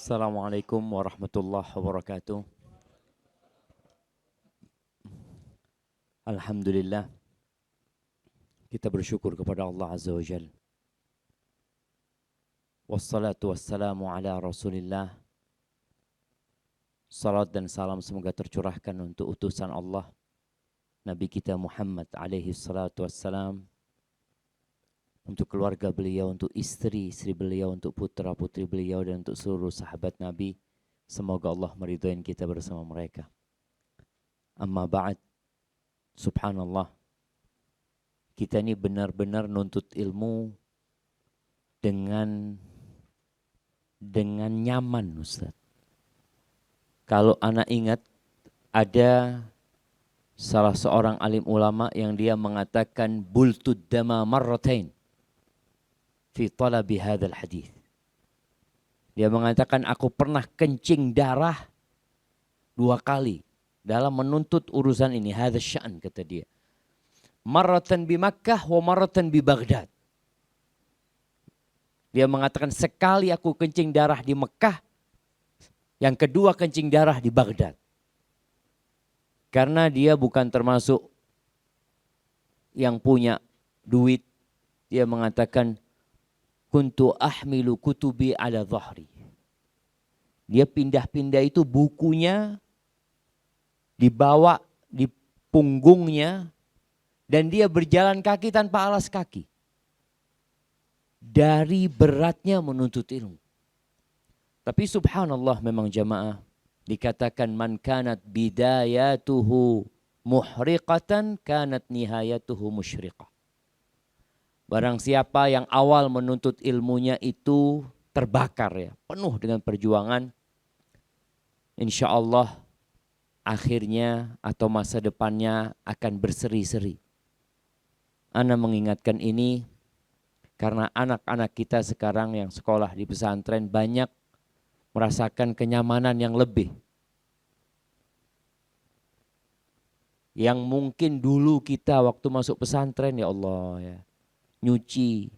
Assalamualaikum warahmatullahi wabarakatuh. Alhamdulillah, kita bersyukur kepada Allah Azza wa Jalla. Wassalatu wassalamu ala Rasulillah. Salat dan salam semoga tercurahkan untuk utusan Allah, Nabi kita Muhammad alaihi salatu wassalam, untuk keluarga beliau, untuk istri beliau, untuk putra-putri beliau, dan untuk seluruh sahabat Nabi. Semoga Allah meridhoin kita bersama mereka. Amma ba'd, subhanallah, kita ini benar-benar nuntut ilmu dengan nyaman, Ustaz. Kalau anak ingat, ada salah seorang alim ulama yang dia mengatakan bultud dama marratain fi talabi hadzal hadis. Dia mengatakan, aku pernah kencing darah 2 kali dalam menuntut urusan ini. Hadzal sya'n, kata dia. Marratan bi Makkah wa marratan bi Baghdad. Dia mengatakan, sekali aku kencing darah di Mekah, yang kedua kencing darah di Baghdad. Karena dia bukan termasuk yang punya duit, dia mengatakan, kuntu ahmilu kutubi ala dhahri. Dia pindah-pindah itu bukunya dibawa di punggungnya dan dia berjalan kaki tanpa alas kaki. Dari beratnya menuntut ilmu. Tapi subhanallah, memang jamaah, dikatakan man kanat bidayatuhu muhriqatan kanat nihayatuhu musyriqah. Barang siapa yang awal menuntut ilmunya itu terbakar, ya, penuh dengan perjuangan, insya Allah akhirnya atau masa depannya akan berseri-seri. Ana mengingatkan ini karena anak-anak kita sekarang yang sekolah di pesantren banyak merasakan kenyamanan yang lebih. Yang mungkin dulu kita waktu masuk pesantren, ya Allah, ya, nyuci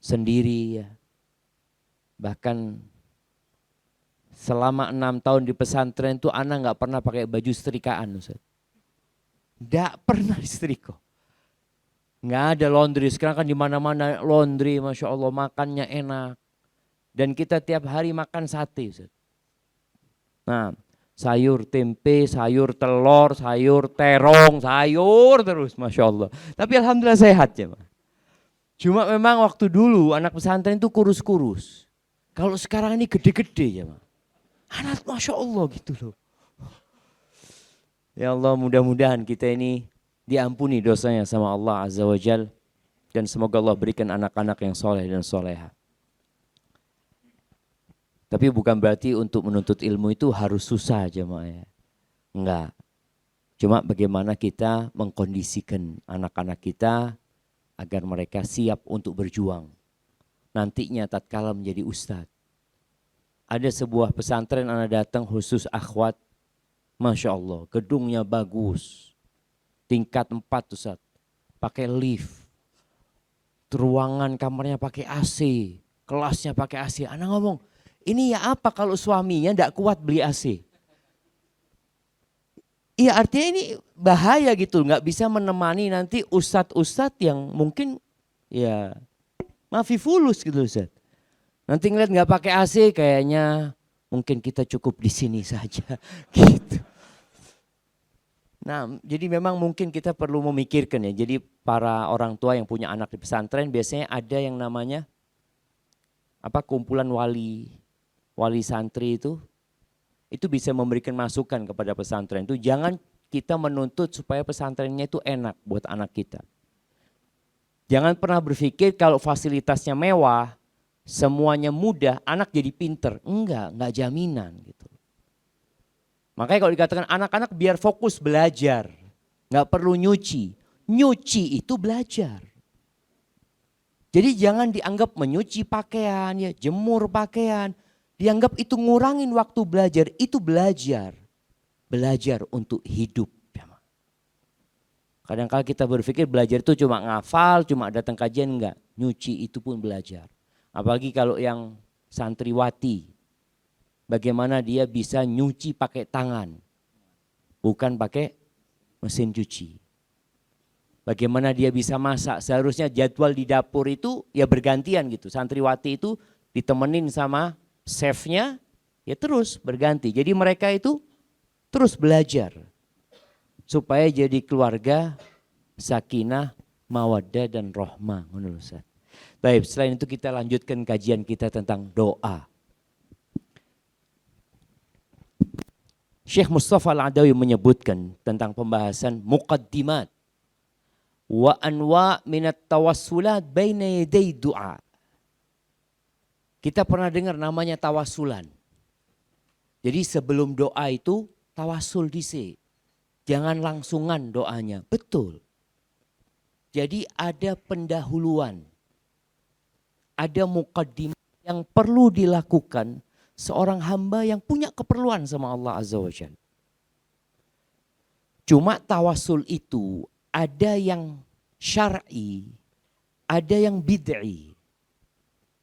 sendiri, ya. Bahkan selama 6 tahun di pesantren itu anak nggak pernah pakai baju setrikaan, Ustaz. Nggak pernah istriko. Nggak ada laundry. Sekarang kan di mana-mana laundry, masya Allah, makannya enak. Dan kita tiap hari makan sate, Ustaz. Nah, sayur tempe, sayur telur, sayur terong, sayur terus, masya Allah. Tapi alhamdulillah sehat, ya, Pak. Cuma memang waktu dulu anak pesantren itu kurus-kurus. Kalau sekarang ini gede-gede, ya, Pak. Anak masya Allah gitu loh. Ya Allah, mudah-mudahan kita ini diampuni dosanya sama Allah Azza wa Jal. Dan semoga Allah berikan anak-anak yang soleh dan soleha. Tapi bukan berarti untuk menuntut ilmu itu harus susah, jemaah, ya. Enggak. Cuma bagaimana kita mengkondisikan anak-anak kita agar mereka siap untuk berjuang. Nantinya tatkala menjadi ustadz. Ada sebuah pesantren anak datang khusus akhwat. Masya Allah, gedungnya bagus. Tingkat 4, Ustaz. Pakai lift. Ruangan kamarnya pakai AC. Kelasnya pakai AC. Anak ngomong, ini ya apa kalau suaminya tidak kuat beli AC? Iya, artinya ini bahaya gitu, nggak bisa menemani nanti ustadz-ustadz yang mungkin ya mafifulus gitu, Ustaz. Nanti ngeliat nggak pakai AC, kayaknya mungkin kita cukup di sini saja gitu. Nah, jadi memang mungkin kita perlu memikirkan, ya. Jadi para orang tua yang punya anak di pesantren biasanya ada yang namanya kumpulan wali santri itu bisa memberikan masukan kepada pesantren itu. Jangan kita menuntut supaya pesantrennya itu enak buat anak kita. Jangan pernah berpikir kalau fasilitasnya mewah, semuanya mudah, anak jadi pinter. Enggak jaminan gitu. Makanya kalau dikatakan anak-anak biar fokus belajar, enggak perlu nyuci. Nyuci itu belajar. Jadi jangan dianggap menyuci pakaian, ya, jemur pakaian. Dianggap itu ngurangin waktu belajar, itu belajar. Belajar untuk hidup. Kadang-kadang kita berpikir belajar itu cuma ngafal, cuma datang kajian, enggak. Nyuci itu pun belajar. Apalagi kalau yang santriwati, Bagaimana dia bisa nyuci pakai tangan, bukan pakai mesin cuci. Bagaimana dia bisa masak, seharusnya jadwal di dapur itu ya bergantian gitu. Santriwati itu ditemenin sama chefnya, ya terus berganti. Jadi mereka itu terus belajar supaya jadi keluarga sakinah, mawaddah dan rahmah. Baik, selain itu kita lanjutkan kajian kita tentang doa. Syekh Mustafa Al-Adawi menyebutkan tentang pembahasan muqaddimat wa anwa minat tawassulat baina yaday du'a. Kita pernah dengar namanya tawassulan. Jadi sebelum doa itu tawassul dhisik. Jangan langsungan doanya. Betul. Jadi ada pendahuluan. Ada muqaddimat yang perlu dilakukan seorang hamba yang punya keperluan sama Allah Azza wa Jalla. Cuma tawassul itu ada yang syar'i, ada yang bid'i.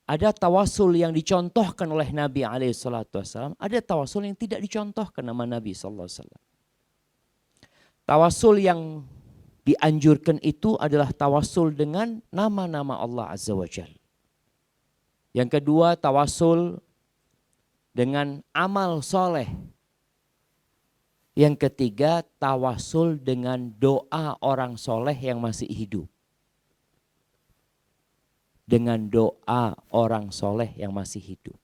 Ada tawassul yang dicontohkan oleh Nabi SAW, ada tawassul yang tidak dicontohkan nama Nabi SAW. Tawassul yang dianjurkan itu adalah tawassul dengan nama-nama Allah Azza wa Jalla. Yang kedua, tawassul dengan amal soleh. Yang ketiga, tawassul dengan doa orang soleh yang masih hidup. Dengan doa orang soleh yang masih hidup.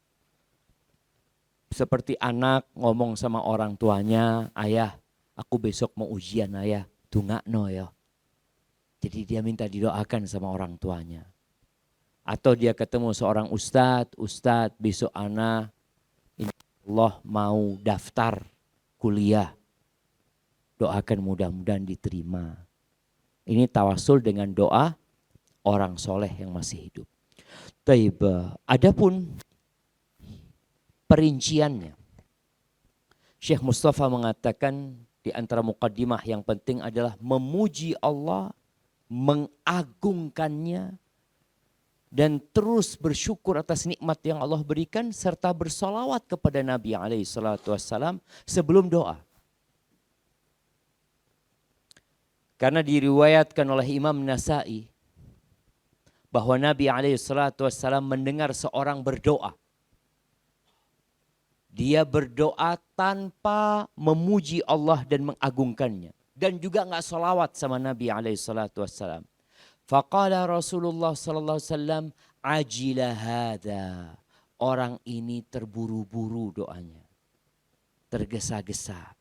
Seperti anak ngomong sama orang tuanya, ayah, aku besok mau ujian ayah, dungakno ya. Jadi dia minta didoakan sama orang tuanya. Atau dia ketemu seorang ustadz besok anak, Allah mau daftar kuliah. Doakan mudah-mudahan diterima. Ini tawassul dengan doa orang soleh yang masih hidup. Taib, adapun perinciannya. Syekh Mustafa mengatakan di antara muqaddimah yang penting adalah memuji Allah, mengagungkannya, dan terus bersyukur atas nikmat yang Allah berikan serta bersolawat kepada Nabi SAW sebelum doa. Karena diriwayatkan oleh Imam Nasa'i bahwa Nabi SAW mendengar seorang berdoa. Dia berdoa tanpa memuji Allah dan mengagungkannya. Dan juga enggak solawat sama Nabi SAW. Faqala Rasulullah sallallahu alaihi wasallam ajila hadza. Orang ini terburu-buru doanya. Tergesa-gesa.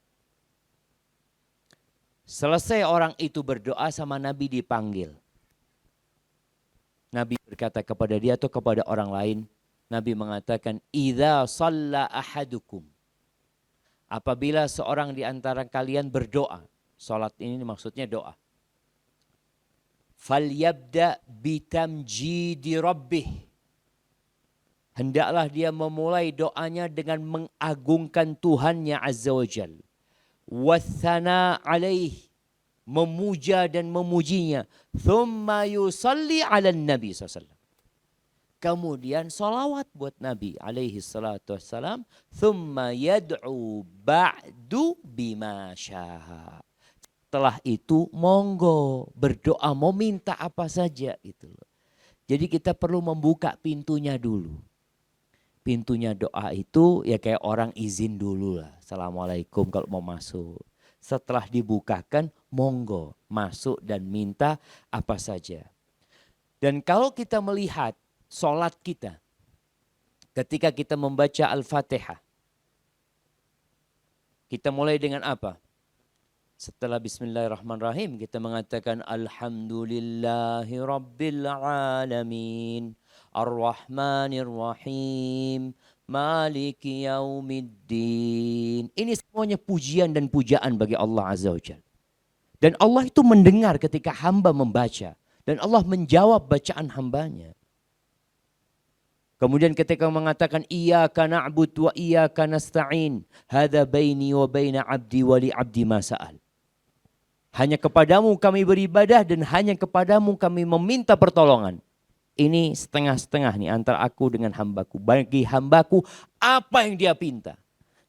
Selesai orang itu berdoa sama Nabi dipanggil. Nabi berkata kepada dia atau kepada orang lain, Nabi mengatakan idza shalla ahadukum. Apabila seorang di antara kalian berdoa, salat ini maksudnya doa. Falyabda bitamjidi rabbih. Hendaklah dia memulai doanya dengan mengagungkan Tuhannya Azza wa Jal. Wathana alaih. Memuja dan memujinya. Thumma yusalli ala Nabi SAW. Kemudian salawat buat Nabi alaihi salatu wassalam. Thumma yad'u ba'du bima syaha. Setelah itu monggo berdoa mau minta apa saja itu. Jadi kita perlu membuka pintunya dulu. Pintunya doa itu ya kayak orang izin dulu lah. Assalamualaikum kalau mau masuk. Setelah dibukakan monggo masuk dan minta apa saja. Dan kalau kita melihat sholat kita ketika kita membaca Al-Fatihah. Kita mulai dengan apa? Setelah bismillahirrahmanirrahim kita mengatakan alhamdulillahi rabbil alamin arrahmanir rahim maliki yaumiddin. Ini semuanya pujian dan pujaan bagi Allah Azza wa Jalla. Dan Allah itu mendengar ketika hamba membaca dan Allah menjawab bacaan hambanya. Kemudian ketika mengatakan iyyaka na'budu wa iyyaka nasta'in hadza baini wa baina 'abdi wa li 'abdi ma sa'al. Hanya kepadamu kami beribadah dan hanya kepadamu kami meminta pertolongan. ini setengah-setengah nih antara aku dengan hambaku. Bagi hambaku apa yang dia pinta.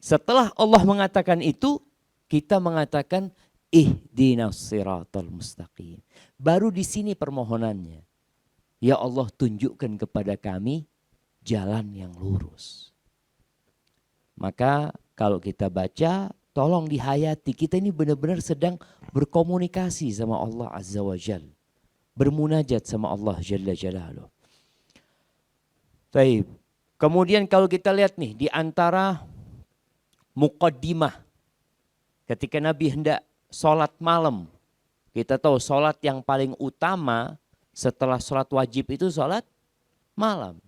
Setelah Allah mengatakan itu, kita mengatakan ihdinas siratal mustaqim. Baru di sini permohonannya. Ya Allah, tunjukkan kepada kami jalan yang lurus. Maka kalau kita baca, tolong dihayati. Kita ini benar-benar sedang berkomunikasi sama Allah Azza wa Jalla. Bermunajat sama Allah Jalla Jalaluh. Baik. Kemudian kalau kita lihat nih di antara muqaddimah ketika Nabi hendak sholat malam. Kita tahu sholat yang paling utama setelah sholat wajib itu sholat malam.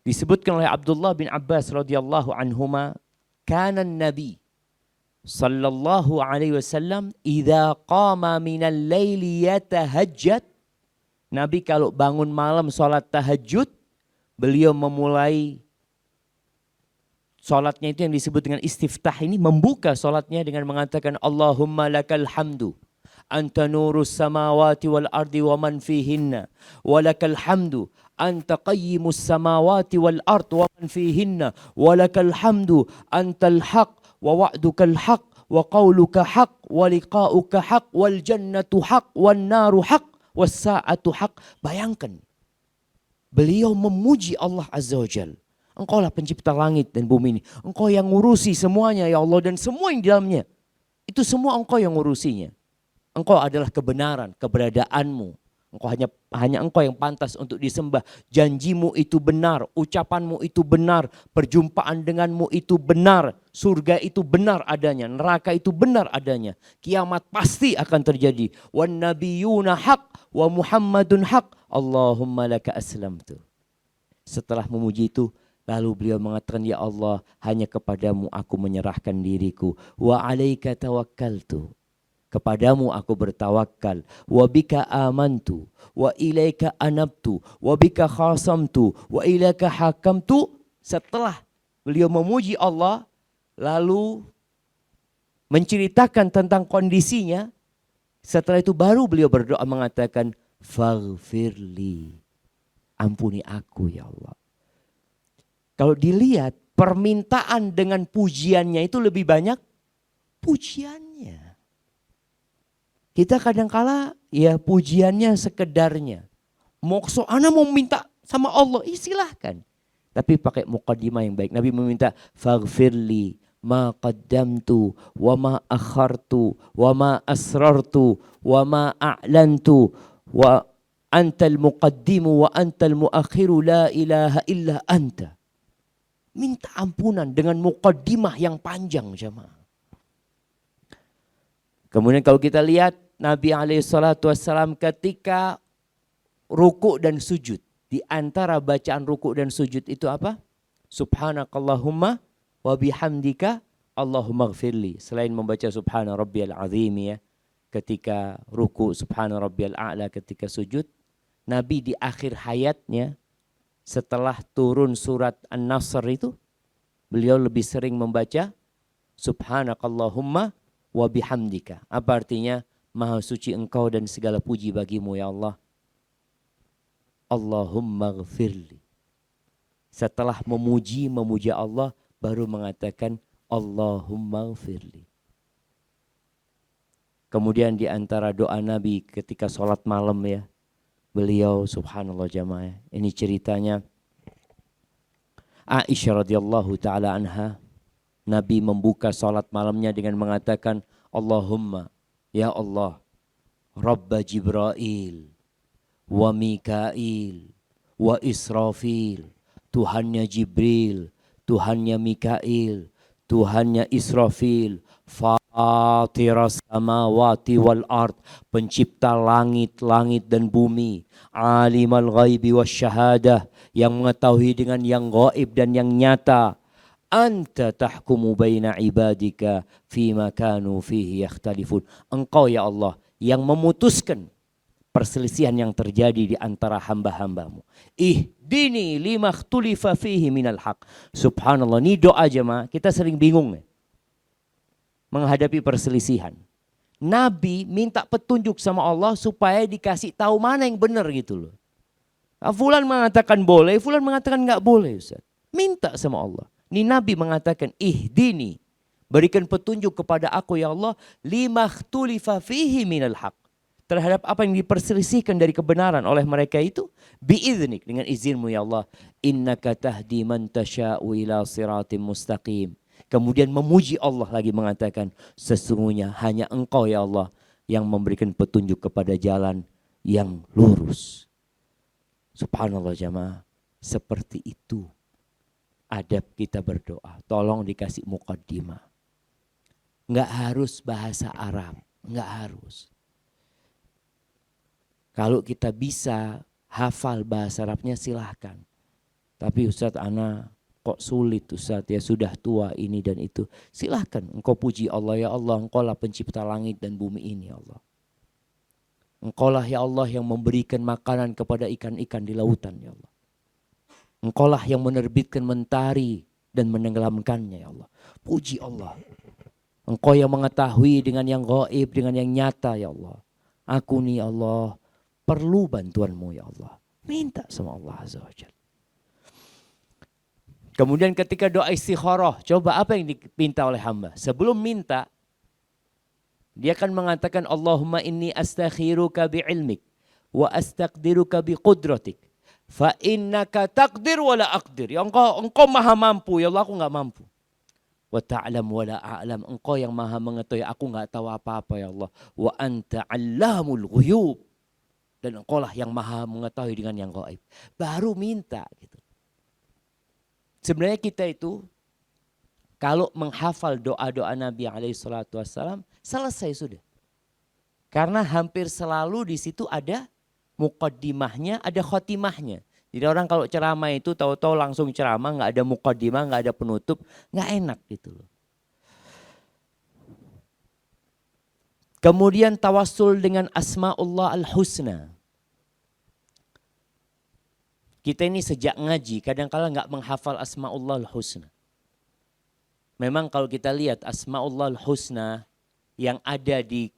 Disebutkan oleh Abdullah bin Abbas radhiyallahu anhuma, kana Nabi sallallahu alaihi wasallam idza qama minal laili yatahajjad. Nabi kalau bangun malam salat tahajud, beliau memulai salatnya itu yang disebut dengan istiftah ini, membuka salatnya dengan mengatakan Allahumma lakal hamdu anta nurus samawati wal ardi wa man fihinna wa lakal hamdu anta qayyimus samawati wal ardi wa man fihinna wa lakal hamdu antal haq wa wa'dukal haq wa qawluka haq wa liqa'uka haq wal jannatu haq wan naru haq was sa'atu haq. Bayangkan, beliau memuji Allah Azza wa Jalla. Engkaulah pencipta langit dan bumi ini. Engkau yang ngurusi semuanya ya Allah, dan semua yang di dalamnya. Itu semua engkau yang ngurusinya. Engkau adalah kebenaran, keberadaanmu. Engkau hanya engkau yang pantas untuk disembah. Janjimu itu benar, ucapanmu itu benar, perjumpaan denganmu itu benar, surga itu benar adanya, neraka itu benar adanya, kiamat pasti akan terjadi. Wan nabiyuna haq wa Muhammadun haq, Allahumma laka aslamtu. Setelah memuji itu, lalu beliau mengatakan, ya Allah, hanya kepadamu aku menyerahkan diriku. Wa alaika tawakkaltu. Kepadamu aku bertawakal. Wa bika amantu. Wa ilaika anabtu. Wa bika khasamtu. Wa ilaika hakamtu. Setelah beliau memuji Allah, lalu menceritakan tentang kondisinya. Setelah itu baru beliau berdoa mengatakan, faghfirli. Ampuni aku ya Allah. Kalau dilihat permintaan dengan pujiannya itu lebih banyak pujiannya. Kita kadangkala ya pujiannya sekedarnya. Mokso, ana mau minta sama Allah, silahkan. Tapi pakai muqaddimah yang baik. Nabi meminta faghfirli ma qaddamtu wa ma akhartu wa ma asrartu wa ma a'lantu wa antal muqaddimu wa antal muakhiru la ilaha illa anta. Minta ampunan dengan muqaddimah yang panjang jemaah. Kemudian kalau kita lihat Nabi SAW ketika ruku dan sujud. Di antara bacaan ruku dan sujud itu apa? Subhanakallahumma wa bihamdika Allahumma gfirli. Selain membaca subhana rabbiyal azim ya. Ketika ruku, subhana rabbiyal a'la ketika sujud. Nabi di akhir hayatnya setelah turun surat An-Nasr itu, beliau lebih sering membaca Subhanakallahumma wa bihamdika. Apa artinya? Maha suci engkau dan segala puji bagimu ya Allah. Allahumma gfirli. Setelah memuji Allah, baru mengatakan Allahumma gfirli. Kemudian di antara doa Nabi ketika sholat malam ya, beliau subhanallah jamaah, ini ceritanya Aisyah radhiyallahu taala anha, Nabi membuka salat malamnya dengan mengatakan Allahumma ya Allah Rabba Jibril wa Mikail wa Israfil, Tuhannya Jibril, Tuhannya Mikail, Tuhannya Israfil, Fatiras samawati wal ard, pencipta langit-langit dan bumi, Alimal ghaibi wasyahadah, yang mengetahui dengan yang gaib dan yang nyata. Anta tahkumu baina ibadika fima kanu fihi yakhtalifun. Engkau ya Allah yang memutuskan perselisihan yang terjadi di antara hamba-hambamu. Ihdini lima khtulifa fihi minal haq. Subhanallah, ini doa jemaah, kita sering bingung ya, menghadapi perselisihan. Nabi minta petunjuk sama Allah supaya dikasih tahu mana yang benar gitu loh. Fulan mengatakan boleh, fulan mengatakan nggak boleh Ustaz. Minta sama Allah. Ini Nabi mengatakan, ihdini, berikan petunjuk kepada aku ya Allah, lima khtulifa fihi minal haq. Terhadap apa yang diperselisihkan dari kebenaran oleh mereka itu, biiznik, dengan izinmu ya Allah. Innaka tahdi man tasha'u ila siratim mustaqim. Kemudian memuji Allah lagi mengatakan, sesungguhnya hanya engkau ya Allah yang memberikan petunjuk kepada jalan yang lurus. Subhanallah jamaah, seperti itu adab kita berdoa. Tolong dikasih muqaddimah. Enggak harus bahasa Arab, enggak harus. Kalau kita bisa hafal bahasa Arabnya silahkan. Tapi Ustadz ana kok sulit Ustadz, ya sudah tua ini dan itu. Silahkan engkau puji Allah, ya Allah engkau lah pencipta langit dan bumi ini ya Allah. Engkau lah ya Allah yang memberikan makanan kepada ikan-ikan di lautan ya Allah. Engkau lah yang menerbitkan mentari dan menenggelamkannya ya Allah. Puji Allah. Engkau yang mengetahui dengan yang gaib, dengan yang nyata ya Allah. Aku nih ya Allah perlu bantuanmu ya Allah. Minta sama Allah Azza wa Jalla. Kemudian ketika doa istikharah, coba apa yang diminta oleh hamba? Sebelum minta, dia akan mengatakan Allahumma inni astakhiruka bi'ilmik wa astaqdiruka biqudratik fa innaka taqdir wa la aqdir. Ya engkau maha mampu, ya Allah aku enggak mampu. Wa ta'lam wa la a'lam, engkau yang maha mengetahui, aku enggak tahu apa-apa ya Allah. Wa anta 'allamul ghuyub, dan engkau lah yang maha mengetahui dengan yang gaib. Baru minta gitu. Sebenarnya kita itu kalau menghafal doa-doa Nabi SAW, selesai sudah. Karena hampir selalu di situ ada muqaddimahnya, ada khotimahnya. Jadi orang kalau ceramah itu tahu-tahu langsung ceramah, nggak ada muqaddimah, nggak ada penutup, nggak enak gitu loh. Kemudian tawassul dengan asma'ullah al-husna. Kita ini sejak ngaji kadang-kala nggak menghafal asma'ullah al-husna. Memang kalau kita lihat asma'ullah al-husna yang ada di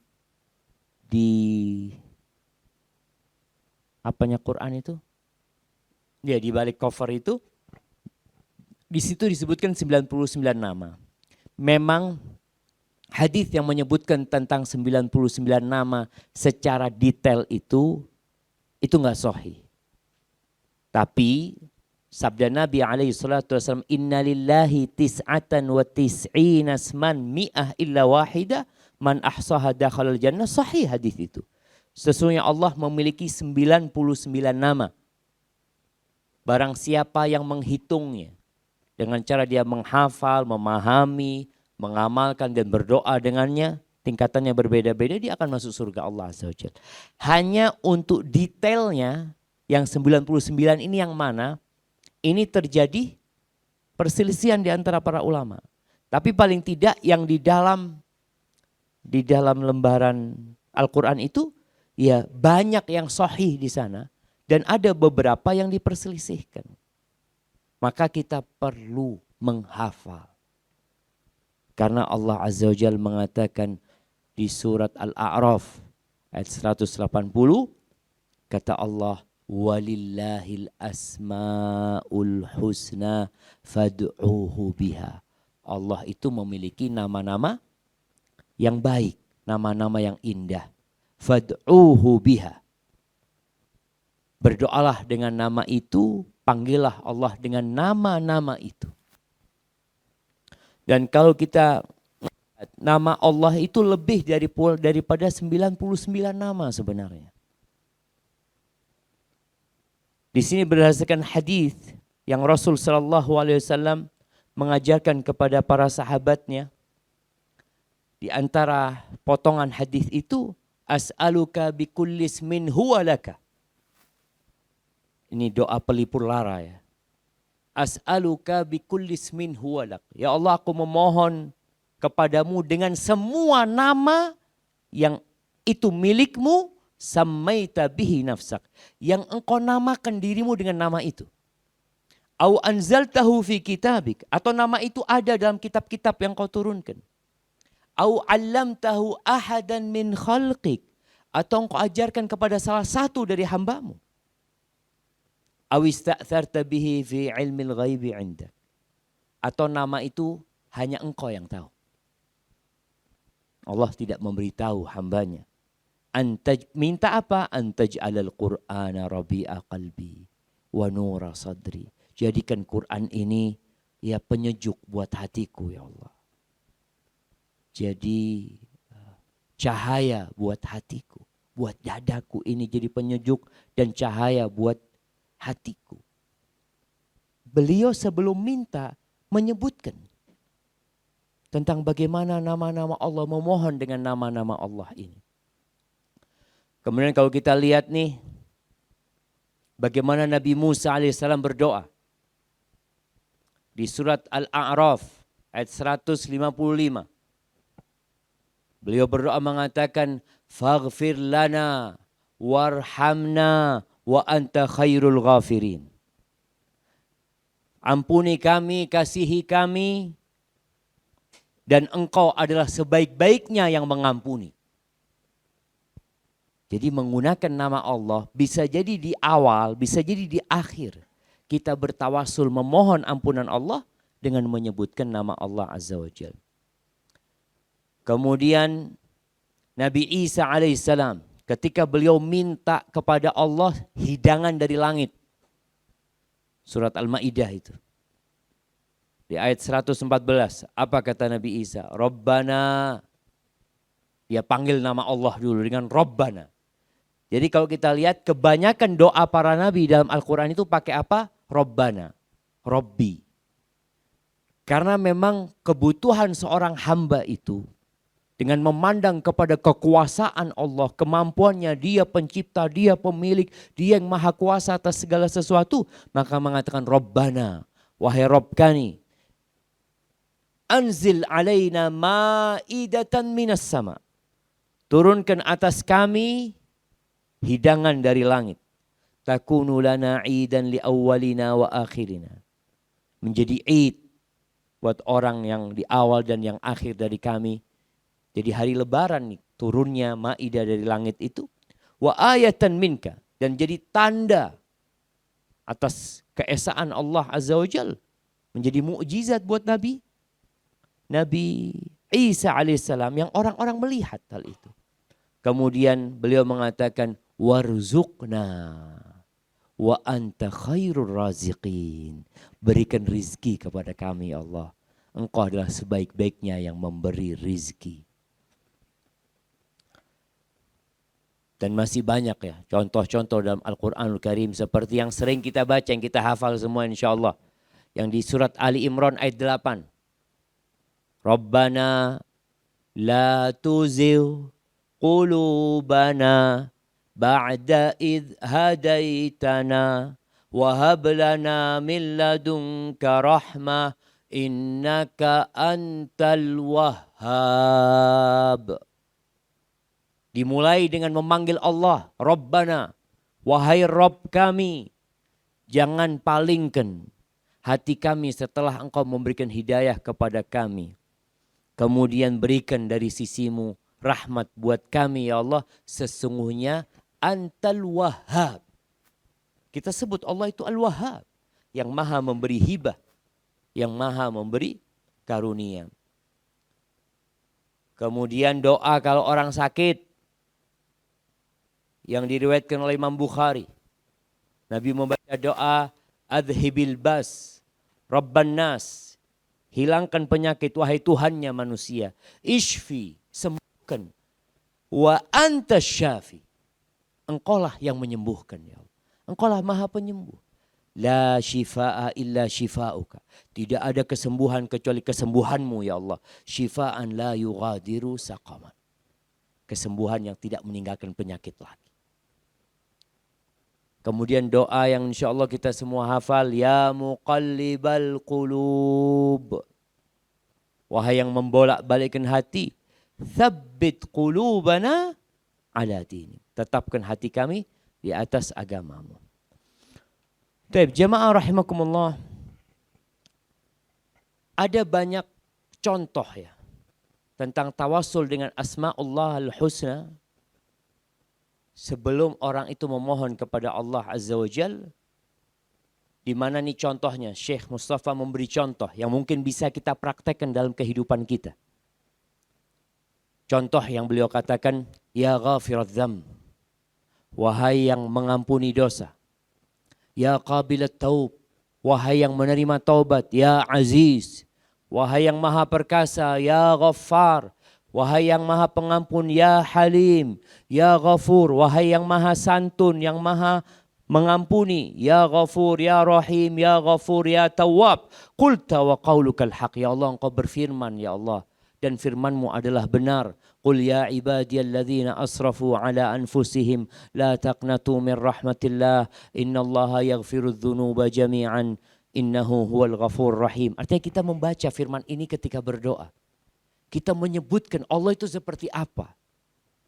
apanya Quran itu? Ya, di balik cover itu, di situ disebutkan 99 nama. Memang hadis yang menyebutkan tentang 99 nama secara detail itu enggak sahih. Tapi sabda Nabi SAW, inna lillahi tis'atan wa tis'ina asman mi'ah illa wahida man ahsaha dakhalal jannah. Sahih hadis itu. Sesungguhnya Allah memiliki 99 nama. Barang siapa yang menghitungnya dengan cara dia menghafal, memahami, mengamalkan dan berdoa dengannya, tingkatannya berbeda-beda, dia akan masuk surga Allah Azza wa Jalla. Hanya untuk detailnya yang 99 ini yang mana, ini terjadi perselisihan di antara para ulama. Tapi paling tidak yang di dalam lembaran Al-Quran itu ya banyak yang sahih di sana. Dan ada beberapa yang diperselisihkan. Maka kita perlu menghafal. Karena Allah Azza wa Jalla mengatakan di surat Al-A'raf ayat 180, kata Allah, walillahil asma'ul husna fad'uhu biha. Allah itu memiliki nama-nama yang baik, nama-nama yang indah. Fad'uhu biha. Berdoalah dengan nama itu, panggillah Allah dengan nama-nama itu. Dan kalau kita nama Allah itu lebih daripada 99 nama sebenarnya. Di sini berdasarkan hadis yang Rasul SAW mengajarkan kepada para sahabatnya. Di antara potongan hadis itu, as'aluka bikulli ismin huwa laka. Ini doa pelipur lara ya. As'aluka bikulli ismin huwa lak. Ya Allah, aku memohon kepadamu dengan semua nama yang itu milikmu, sammaita bihi nafsak, yang engkau namakan dirimu dengan nama itu. Au anzaltahu fi kitabik, atau nama itu ada dalam kitab-kitab yang kau turunkan. Au 'allamtahu ahadan min khalqik, atau engkau ajarkan kepada salah satu dari hambamu. Aw ista'tharta bihi fi ilmil ghaibi 'indak. Atau nama itu hanya engkau yang tahu. Allah tidak memberitahu hambanya. Minta apa? Antaj'alal Qur'ana rabi'a qalbi wa nura sadri. Jadikan Quran ini ya penyejuk buat hatiku ya Allah. Jadi cahaya buat hatiku, buat dadaku ini jadi penyejuk dan cahaya buat hatiku. Beliau sebelum minta menyebutkan tentang bagaimana nama-nama Allah, memohon dengan nama-nama Allah ini. Kemudian kalau kita lihat nih, bagaimana Nabi Musa alaihissalam berdoa. Di surat Al-A'raf ayat 155. Beliau berdoa mengatakan, faghfir lana warhamna wa anta khairul ghafirin. Ampuni kami, kasihi kami, dan engkau adalah sebaik-baiknya yang mengampuni. Jadi menggunakan nama Allah bisa jadi di awal, bisa jadi di akhir. Kita bertawasul memohon ampunan Allah dengan menyebutkan nama Allah Azza wa Jalla. Kemudian Nabi Isa alaihissalam ketika beliau minta kepada Allah hidangan dari langit. Surat Al-Maidah itu. Di ayat 114, apa kata Nabi Isa? Rabbana. Dia panggil nama Allah dulu dengan Rabbana. Jadi kalau kita lihat kebanyakan doa para nabi dalam Al-Quran itu pakai apa? Rabbana, Robbi. Karena memang kebutuhan seorang hamba itu dengan memandang kepada kekuasaan Allah, kemampuannya, dia pencipta, dia pemilik, dia yang maha kuasa atas segala sesuatu. Maka mengatakan Rabbana, wahai Rabb kami, anzil alaina ma'idatan minas sama. Turunkan atas kami hidangan dari langit. Takunu lana idan li awwalina wa akhirina. Menjadi id buat orang yang di awal dan yang akhir dari kami. Jadi hari lebaran nih turunnya maidah dari langit itu. Wa ayatan minka. Dan jadi tanda atas keesaan Allah Azza wa Jal. Menjadi mukjizat buat Nabi Isa alaihissalam yang orang-orang melihat hal itu. Kemudian beliau mengatakan warzuqna wa anta khairur raziqin. Berikan rizki kepada kami Allah. Engkau adalah sebaik-baiknya yang memberi rizki. Dan masih banyak ya contoh-contoh dalam Al-Quranul Karim seperti yang sering kita baca, yang kita hafal semua insyaAllah. Yang di surat Ali Imran ayat 8. Rabbana la tuzigh qulubana ba'da idh hadaitana wa hab lana min ladunka rahmah innaka antal wahhab. Dimulai dengan memanggil Allah, Rabbana, wahai Rabb kami, jangan palingkan hati kami setelah engkau memberikan hidayah kepada kami. Kemudian berikan dari sisimu rahmat buat kami ya Allah, sesungguhnya antal wahhab. Kita sebut Allah itu al-wahhab, yang maha memberi hibah, yang maha memberi karunia. Kemudian doa kalau orang sakit, yang diriwayatkan oleh Imam Bukhari. Nabi membaca doa adhibil bas, Rabban nas, hilangkan penyakit wahai Tuhannya manusia. Ishfi, sembuhkan. Wa anta syafi, engkaulah yang menyembuhkan ya Allah. Engkaulah maha penyembuh. La shifaa illa shifauka, tidak ada kesembuhan kecuali kesembuhanmu ya Allah. Shifaan la yughadiru saqaman, kesembuhan yang tidak meninggalkan penyakit lagi. Kemudian doa yang insya Allah kita semua hafal. Ya muqallibal qulub, wahai yang membolak-balikkan hati. Thabbit qulubana ala dini, tetapkan hati kami di atas agamamu. Baik, jamaah rahimakumullah. Ada banyak contoh ya tentang tawasul dengan asma'ullah al-husna. Sebelum orang itu memohon kepada Allah Azza wa Jal, Di mana nih contohnya? Syekh Mustafa memberi contoh yang mungkin bisa kita praktekkan dalam kehidupan kita. Contoh yang beliau katakan, ya ghafiraz dzam, wahai yang mengampuni dosa. Ya qabilat taub, wahai yang menerima taubat. Ya aziz, wahai yang maha perkasa. Ya ghaffar, wahai yang maha pengampun. Ya halim, ya ghafur, wahai yang maha santun, yang maha mengampuni. Ya ghafur, ya rahim, ya ghafur, ya tawwab. Qulta wa qaulukal haq. Ya Allah, engkau berfirman ya Allah, dan firmanmu adalah benar. Qul ya ibadiyalladzina asrafu ala anfusihim la taqnatu min rahmatillah innallaha yaghfirudz dzunuba jami'an innahu huwal ghafur rahim. Artinya kita membaca firman ini ketika berdoa. Kita menyebutkan Allah itu seperti apa.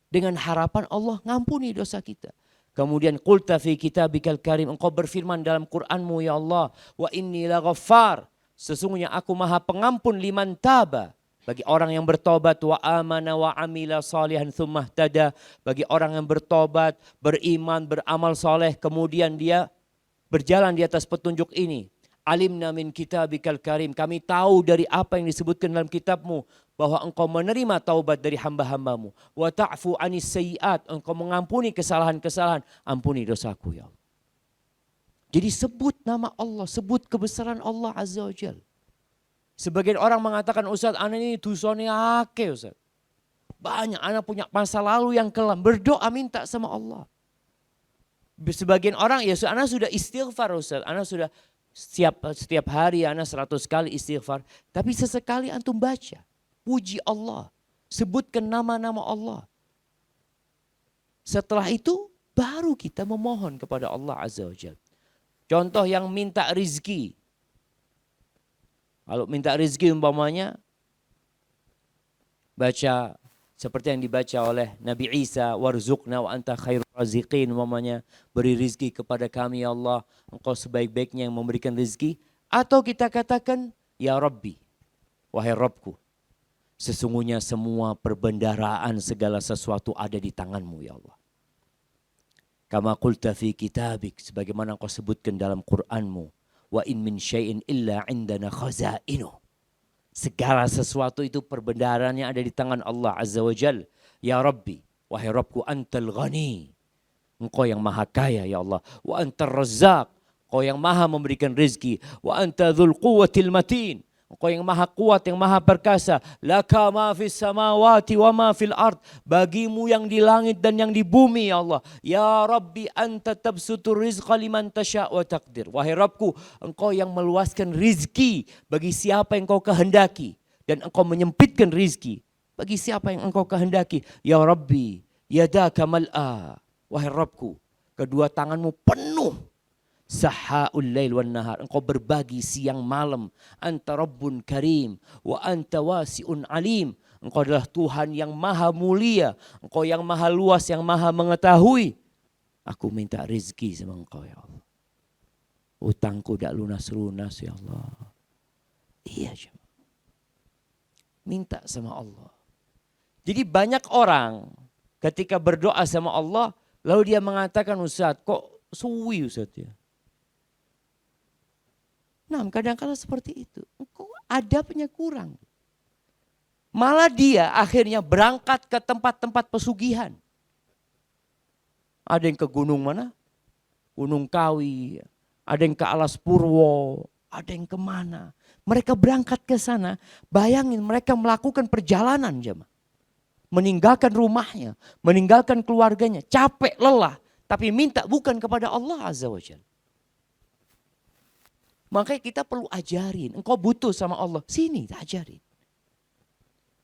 Dengan harapan Allah ngampuni dosa kita. Kemudian qulta fi kitabikal karim, engkau berfirman dalam Qur'anmu ya Allah, wa inni la ghaffar, sesungguhnya aku maha pengampun liman taba, bagi orang yang bertobat, wa amana wa amila salihan tsumma ihtada, bagi orang yang bertobat, beriman, beramal soleh, kemudian dia berjalan di atas petunjuk ini. Alimna min kitabikal karim, kami tahu dari apa yang disebutkan dalam kitabmu, bahwa engkau menerima taubat dari hamba-hambamu. Wa ta'fu anis sayyiat, engkau mengampuni kesalahan-kesalahan, ampuni dosaku ya Allah. Jadi sebut nama Allah, sebut kebesaran Allah Azza wa Jalla. Sebagian orang mengatakan, Ustaz, anak ini dosanya akeh Ustaz. Banyak, anak punya masa lalu yang kelam. Berdoa minta sama Allah. Sebagian orang, ya anak sudah istighfar Ustaz. Anak sudah setiap hari anak 100 kali istighfar. Tapi sesekali antum baca. Puji Allah. Sebutkan nama-nama Allah. Setelah itu baru kita memohon kepada Allah Azza wa Jalla. Contoh yang minta rizki. Kalau minta rizki umpamanya baca seperti yang dibaca oleh Nabi Isa, warzuqna wa anta khairur raziqin, umpamanya beri rizki kepada kami ya Allah, engkau sebaik-baiknya yang memberikan rizki. Atau kita katakan ya Rabbi, wahai Rabbku, sesungguhnya semua perbendaharaan segala sesuatu ada di tanganmu ya Allah. Kama qulta fi kitabik, sebagaimana engkau sebutkan dalam Qur'anmu. Wa in min syai'in illa indana khazainu. Segala sesuatu itu perbendaharannya ada di tangan Allah Azza wa Jal. Ya Rabbi, wahai Rabbku, antal ghani. Engkau yang maha kaya ya Allah. Wa antar razzaq, engkau yang maha memberikan rezeki. Wa anta dzul quwwatil matin. Engkau yang maha kuat, yang maha perkasa. Laka ma fis samawati wa ma fil ard. Bagimu yang di langit dan yang di bumi ya Allah. Ya Rabbi anta tabsutur rizqa liman tasya' wa taqdir. Wahai Rabbku, engkau yang meluaskan rizki bagi siapa yang engkau kehendaki. Dan engkau menyempitkan rizki bagi siapa yang engkau kehendaki. Ya Rabbi, yadaka mal'a. Wahai Rabbku, kedua tanganmu penuh. Sahaul lail wan nahar, engkau berbagi siang malam. Anta Rabbun karim wa anta wasi'un alim. Engkau adalah Tuhan yang maha mulia, engkau yang maha luas, yang maha mengetahui. Aku minta rezeki sama engkau ya Allah. Utangku tak lunas-lunas ya Allah. Iya jemaah. Minta sama Allah. Jadi banyak orang ketika berdoa sama Allah, lalu dia mengatakan, Ustaz kok suwi Ustaz ya. Nah, kadang-kadang seperti itu. Engkau adabnya kurang. Malah dia akhirnya berangkat ke tempat-tempat pesugihan. Ada yang ke gunung mana? Gunung Kawi. Ada yang ke Alas Purwo. Ada yang kemana. Mereka berangkat ke sana. Bayangin mereka melakukan perjalanan jemaah. Meninggalkan rumahnya. Meninggalkan keluarganya. Capek, lelah. Tapi minta bukan kepada Allah Azza wa Jalla. Makanya kita perlu ajarin. Engkau butuh sama Allah. Sini ajarin.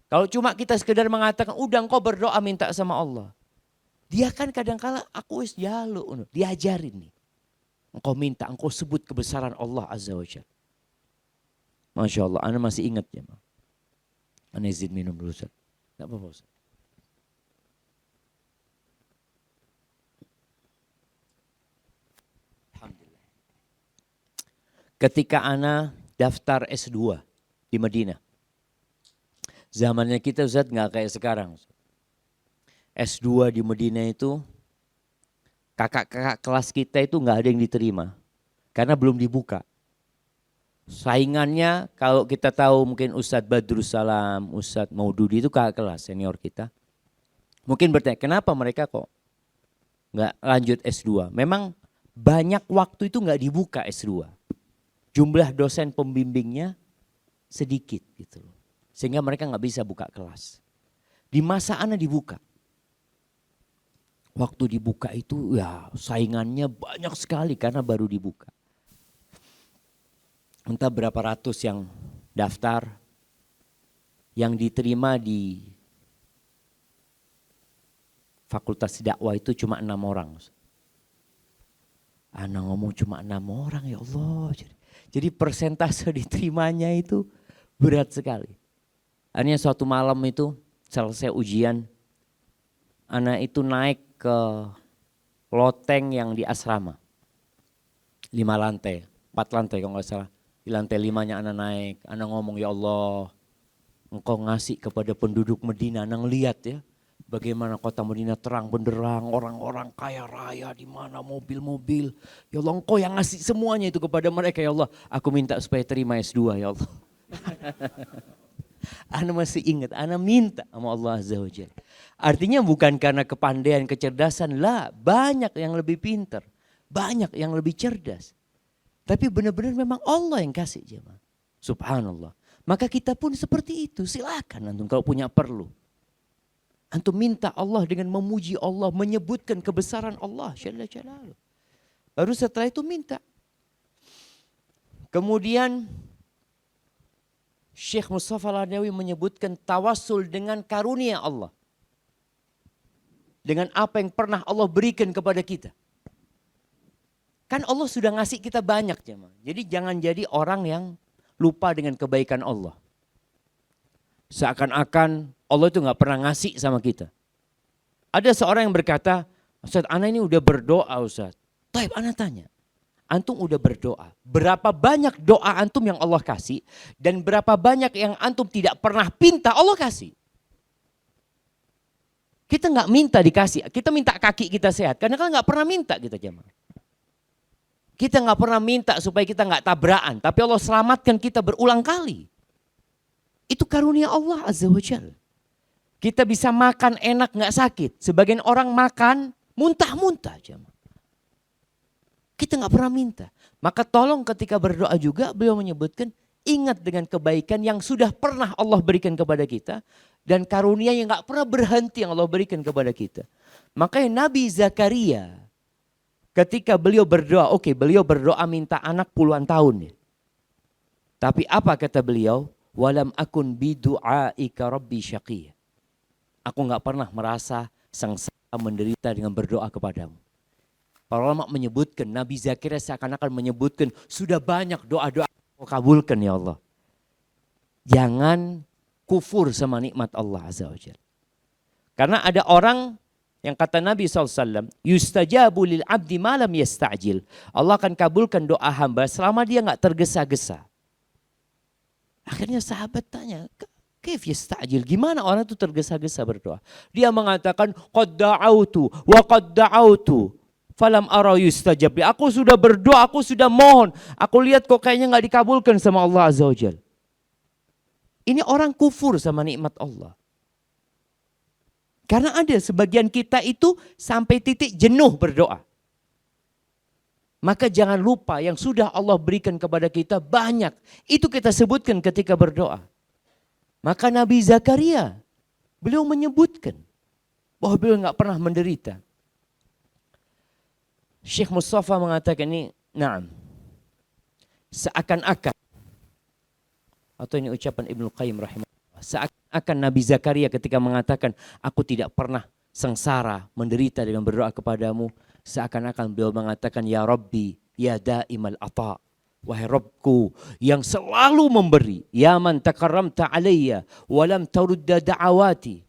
Kalau cuma kita sekedar mengatakan, udah engkau berdoa minta sama Allah. Dia kan kadang-kala aku wis jaluk. Diajarin nih. Engkau minta, engkau sebut kebesaran Allah Azza wa Jalla. Masya Allah, Anda masih ingat ya. Anda izin minum dulu Ustaz. Tidak apa-apa Ustaz. Ketika Ana daftar S2 di Madinah. Zamannya kita Ustaz nggak kayak sekarang. S2 di Madinah itu kakak-kakak kelas kita itu nggak ada yang diterima. Karena belum dibuka. Saingannya kalau kita tahu mungkin Ustadz Badrus Salam, Ustadz Maududi itu kakak kelas senior kita. Mungkin bertanya kenapa mereka kok nggak lanjut S2. Memang banyak waktu itu nggak dibuka S2. Jumlah dosen pembimbingnya sedikit gitu loh. Sehingga mereka nggak bisa buka kelas. Di masa ana dibuka. Waktu dibuka itu ya saingannya banyak sekali karena baru dibuka. Entah berapa ratus yang daftar, yang diterima di fakultas dakwah itu cuma 6 orang. Ana ngomong cuma 6 orang ya Allah. Jadi persentase diterimanya itu berat sekali. Akhirnya suatu malam itu selesai ujian, ana itu naik ke loteng yang di asrama. 5 lantai, 4 lantai kalau nggak salah. Di lantai 5-nya ana naik, ana ngomong ya Allah, Engkau ngasih kepada penduduk Medina, ana ngeliat ya. Bagaimana kota Medina terang benderang, orang-orang kaya raya di mana mobil-mobil. Ya Allah Engkau yang ngasih semuanya itu kepada mereka ya Allah. Aku minta supaya terima S2 ya Allah. Ana masih ingat, ana minta sama Allah Azza wa Jalla. Artinya bukan karena kepandaian, kecerdasan, lah banyak yang lebih pintar. Banyak yang lebih cerdas. Tapi benar-benar memang Allah yang kasih jemaah. Subhanallah. Maka kita pun seperti itu, silakan antum kalau punya perlu. Antum minta Allah dengan memuji Allah, menyebutkan kebesaran Allah Jalla Jalaluh. Baru setelah itu minta. Kemudian Syekh Mustafa Al-Adawi menyebutkan tawassul dengan karunia Allah. Dengan apa yang pernah Allah berikan kepada kita. Kan Allah sudah ngasih kita banyak jemaah. Jadi jangan jadi orang yang lupa dengan kebaikan Allah. Seakan-akan Allah itu gak pernah ngasih sama kita. Ada seorang yang berkata, Ustaz, ana ini udah berdoa Ustaz. Taib, ana tanya. Antum udah berdoa. Berapa banyak doa antum yang Allah kasih. Dan berapa banyak yang antum tidak pernah pinta Allah kasih. Kita gak minta dikasih. Kita minta kaki kita sehat. Karena kan gak pernah minta kita jemaah. Kita gak pernah minta supaya kita gak tabrakan. Tapi Allah selamatkan kita berulang kali. Itu karunia Allah Azza wa Jalla. Kita bisa makan enak gak sakit. Sebagian orang makan muntah-muntah jemaah. Kita gak pernah minta. Maka tolong ketika berdoa juga beliau menyebutkan ingat dengan kebaikan yang sudah pernah Allah berikan kepada kita. Dan karunia yang gak pernah berhenti yang Allah berikan kepada kita. Makanya Nabi Zakaria ketika beliau berdoa, beliau berdoa minta anak puluhan tahun. Tapi apa kata beliau? Walam akun bidu'aika rabbi syaqiyya. Aku gak pernah merasa sengsara menderita dengan berdoa kepadamu. Para ulama menyebutkan, Nabi Zakaria seakan-akan menyebutkan, sudah banyak doa-doa kau kabulkan ya Allah. Jangan kufur sama nikmat Allah Azza wa Jalla. Karena ada orang yang kata Nabi SAW, yustajabu lil abdi malam yasta'jil. Allah akan kabulkan doa hamba selama dia gak tergesa-gesa. Akhirnya sahabat tanya, kaif yasta'jil? Gimana orang itu tergesa-gesa berdoa? Dia mengatakan, qad da'autu wa qad da'autu falam ara yustajab. Aku sudah berdoa, aku sudah mohon. Aku lihat kok kayaknya gak dikabulkan sama Allah Azza wa Jalla. Ini orang kufur sama nikmat Allah. Karena ada sebagian kita itu sampai titik jenuh berdoa. Maka jangan lupa yang sudah Allah berikan kepada kita banyak. Itu kita sebutkan ketika berdoa. Maka Nabi Zakaria, beliau menyebutkan bahwa beliau gak pernah menderita. Syekh Mustafa mengatakan ini, na'am, seakan-akan, atau ini ucapan Ibnu Qayyim rahimahullah. Seakan Nabi Zakaria ketika mengatakan aku tidak pernah sengsara menderita dengan berdoa kepadamu. Seakan-akan beliau mengatakan ya Rabbi ya daimal ata. Wahai Rabbku yang selalu memberi. Ya man takarramta alayya walam tarudda da'awati.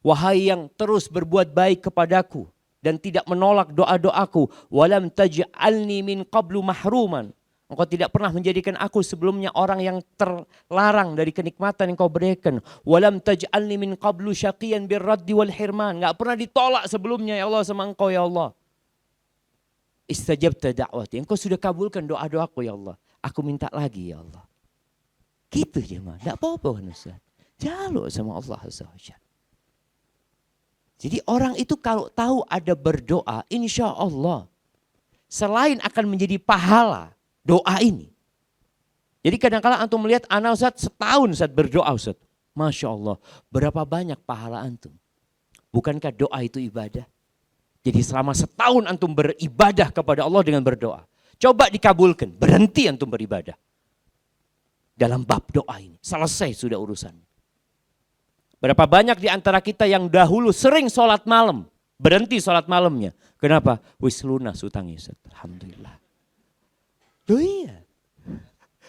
Wahai yang terus berbuat baik kepadaku dan tidak menolak doa-doaku. Walam taj'alni min qablu mahruman. Engkau tidak pernah menjadikan aku sebelumnya orang yang terlarang dari kenikmatan yang kau berikan. Walam taj'alni min qablu syaqiyan birraddi wal hirman. Enggak pernah ditolak sebelumnya ya Allah sama engkau ya Allah. Istajabta da'wati. Engkau sudah kabulkan doa-doaku ya Allah. Aku minta lagi ya Allah. Gitu jemaah. Tidak apa-apa kan Ustaz. Jaluk sama Allah Azza wa Jalla. Jadi orang itu kalau tahu ada berdoa, insya Allah selain akan menjadi pahala doa ini. Jadi kadang-kadang antum melihat anak Ustaz setahun Ustaz berdoa Ustaz. Masya Allah, berapa banyak pahala antum. Bukankah doa itu ibadah? Jadi selama setahun antum beribadah kepada Allah dengan berdoa. Coba dikabulkan, berhenti antum beribadah. Dalam bab doa ini, selesai sudah urusannya. Berapa banyak di antara kita yang dahulu sering sholat malam, berhenti sholat malamnya. Kenapa? Wis lunas utangnya Ustaz. Alhamdulillah. Loh iya.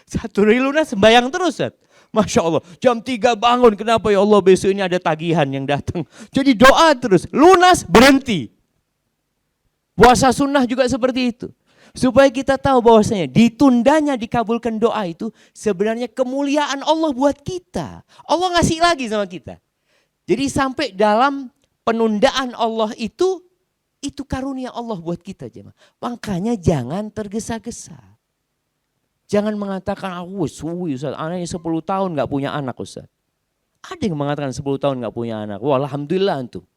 Satu hari lunas sembahyang terus Ustaz. Masya Allah, jam 3 bangun, kenapa ya Allah besok ini ada tagihan yang datang. Jadi doa terus, lunas berhenti. Puasa sunnah juga seperti itu. Supaya kita tahu bahwasanya ditundanya dikabulkan doa itu sebenarnya kemuliaan Allah buat kita. Allah ngasih lagi sama kita. Jadi sampai dalam penundaan Allah itu karunia Allah buat kita jemaah. Makanya jangan tergesa-gesa. Jangan mengatakan aku suwi Ustaz, anaknya 10 tahun gak punya anak Ustaz. Ada yang mengatakan 10 tahun gak punya anak. Wah alhamdulillah antum.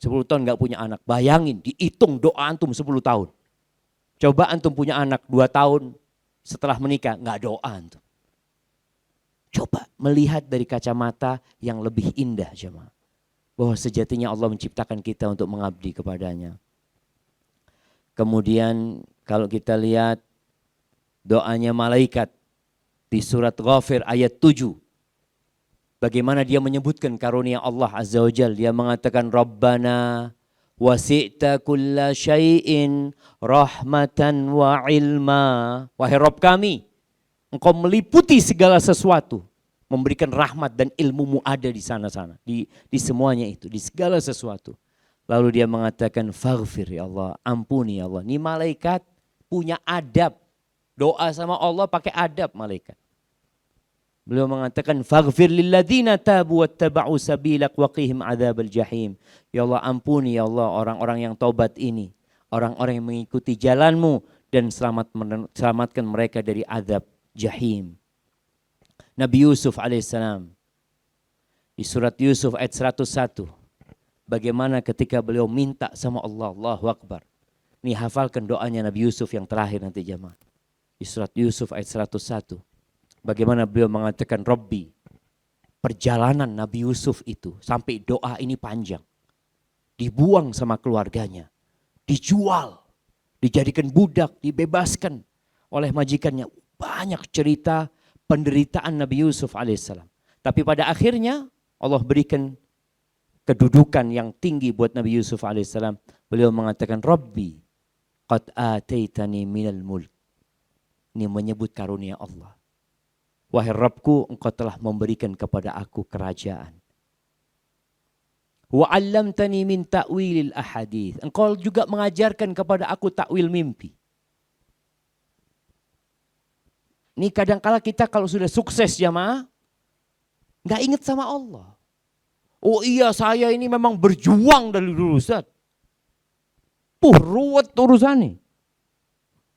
10 tahun gak punya anak. Bayangin dihitung doa antum 10 tahun. Coba antum punya anak 2 tahun setelah menikah gak doa antum. Coba melihat dari kacamata yang lebih indah jemaah. Bahwa sejatinya Allah menciptakan kita untuk mengabdi kepadanya. Kemudian kalau kita lihat doanya malaikat di surat Ghafir ayat 7. Bagaimana dia menyebutkan karunia Allah Azza wa Jalla. Dia mengatakan Rabbana wasi'ta kulla syai'in rahmatan wa ilma. Wahai Rabb kami, Engkau meliputi segala sesuatu. Memberikan rahmat dan ilmumu ada di sana-sana. Di semuanya itu, di segala sesuatu. Lalu dia mengatakan faghfir ya Allah, ampuni ya Allah. Ini malaikat punya adab. Doa sama Allah pakai adab malaikat. Beliau mengatakan faghfir lilladzina tabu wattaba'u sabilak waqihim adzabal jahim. Ya Allah ampuni ya Allah orang-orang yang taubat ini, orang-orang yang mengikuti jalanmu dan selamatkan mereka dari azab jahim. Nabi Yusuf alaihissalam di surat Yusuf ayat 101. Bagaimana ketika beliau minta sama Allah, Allahu Akbar. Ini hafalkan doanya Nabi Yusuf yang terakhir nanti jamaah. Di surat Yusuf ayat 101. Bagaimana beliau mengatakan Rabbi. Perjalanan Nabi Yusuf itu sampai doa ini panjang. Dibuang sama keluarganya. Dijual. Dijadikan budak. Dibebaskan oleh majikannya. Banyak cerita penderitaan Nabi Yusuf alaihissalam. Tapi pada akhirnya Allah berikan kedudukan yang tinggi buat Nabi Yusuf alaihissalam. Beliau mengatakan Rabbi qad ataitani minal mulk. Ini menyebut karunia Allah. Wahai Rabbku, Engkau telah memberikan kepada aku kerajaan. Wa 'allamtani min ta'wilil ahadits. Engkau juga mengajarkan kepada aku takwil mimpi. Ini kadang-kala kita kalau sudah sukses jamaah, nggak ingat sama Allah. Oh iya saya ini memang berjuang dari dulu Ustaz. Ruwet urusannya.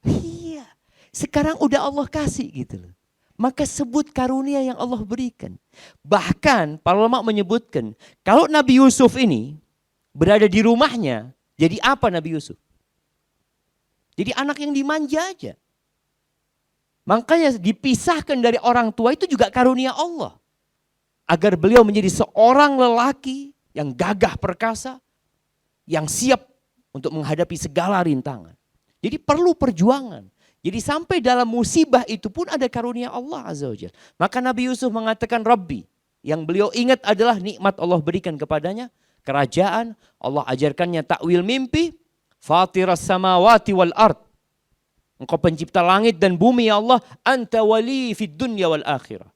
Iya, sekarang udah Allah kasih gitu loh. Maka sebut karunia yang Allah berikan. Bahkan para ulama menyebutkan, kalau Nabi Yusuf ini berada di rumahnya, jadi apa Nabi Yusuf? Jadi anak yang dimanja aja. Makanya dipisahkan dari orang tua itu juga karunia Allah. Agar beliau menjadi seorang lelaki yang gagah perkasa, yang siap untuk menghadapi segala rintangan. Jadi perlu perjuangan. Jadi sampai dalam musibah itu pun ada karunia Allah Azza wa Jalla. Maka Nabi Yusuf mengatakan Rabbi. Yang beliau ingat adalah nikmat Allah berikan kepadanya. Kerajaan, Allah ajarkannya takwil mimpi. Fatiras samawati wal ard. Engkau pencipta langit dan bumi ya Allah. Anta wali fid dunya wal akhirah.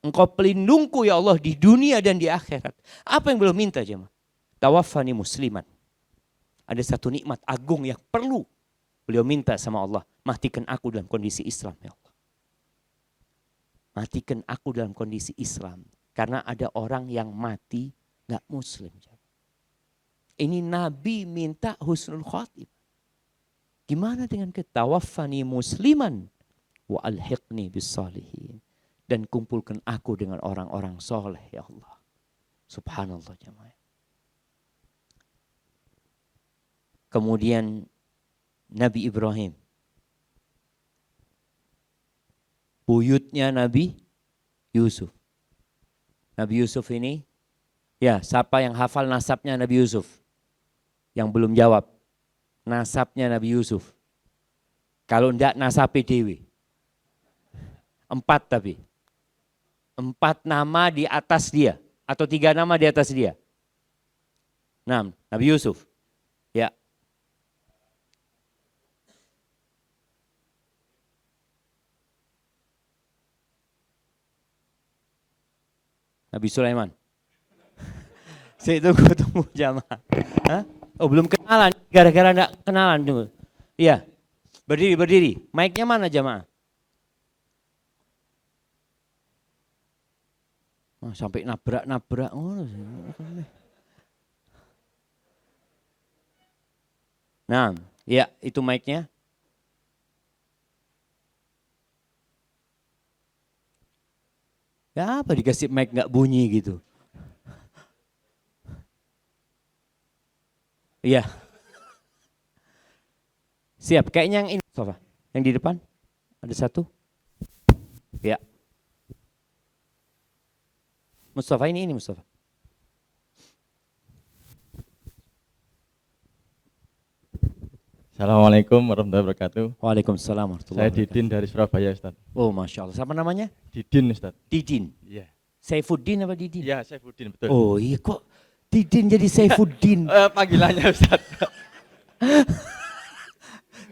Engkau pelindungku ya Allah di dunia dan di akhirat. Apa yang beliau minta jemaah? Tawaffani musliman. Ada satu nikmat agung yang perlu beliau minta sama Allah. Matikan aku dalam kondisi Islam ya Allah. Matikan aku dalam kondisi Islam. Karena ada orang yang mati gak muslim. Ini Nabi minta husnul khatimah. Gimana dengan kita? Tawaffani musliman wa alhiqni bis salihin. Dan kumpulkan aku dengan orang-orang soleh ya Allah. Subhanallah jemaah. Kemudian Nabi Ibrahim. Buyutnya Nabi Yusuf. Nabi Yusuf ini, ya siapa yang hafal nasabnya Nabi Yusuf? Yang belum jawab. Nasabnya Nabi Yusuf. Kalau enggak nasabe dewe. 4 tapi. 4 nama di atas dia. Atau 3 nama di atas dia. 6. Nabi Yusuf. Ya. Nabi Sulaiman. Saya tunggu jamaah. Hah? Oh belum kenalan. Gara-gara enggak kenalan tunggu. Iya. Berdiri. Mic-nya mana jamaah? Oh, sampai nabrak. Nah, ya itu mic-nya. Ya apa dikasih mic nggak bunyi gitu? Iya. Siap, kayaknya yang ini Mustafa. Yang di depan ada 1. Ya. Mustafa ini Mustafa. Assalamualaikum warahmatullahi wabarakatuh. Waalaikumsalam warahmatullahi wabarakatuh. Saya Didin dari Surabaya, Ustaz. Oh, Masya Allah. Siapa namanya? Didin, Ustaz. Didin? Iya. Saifuddin apa Didin? Iya, Saifuddin, betul. Oh iya, kok Didin jadi Saifuddin? Panggilannya, Ustaz.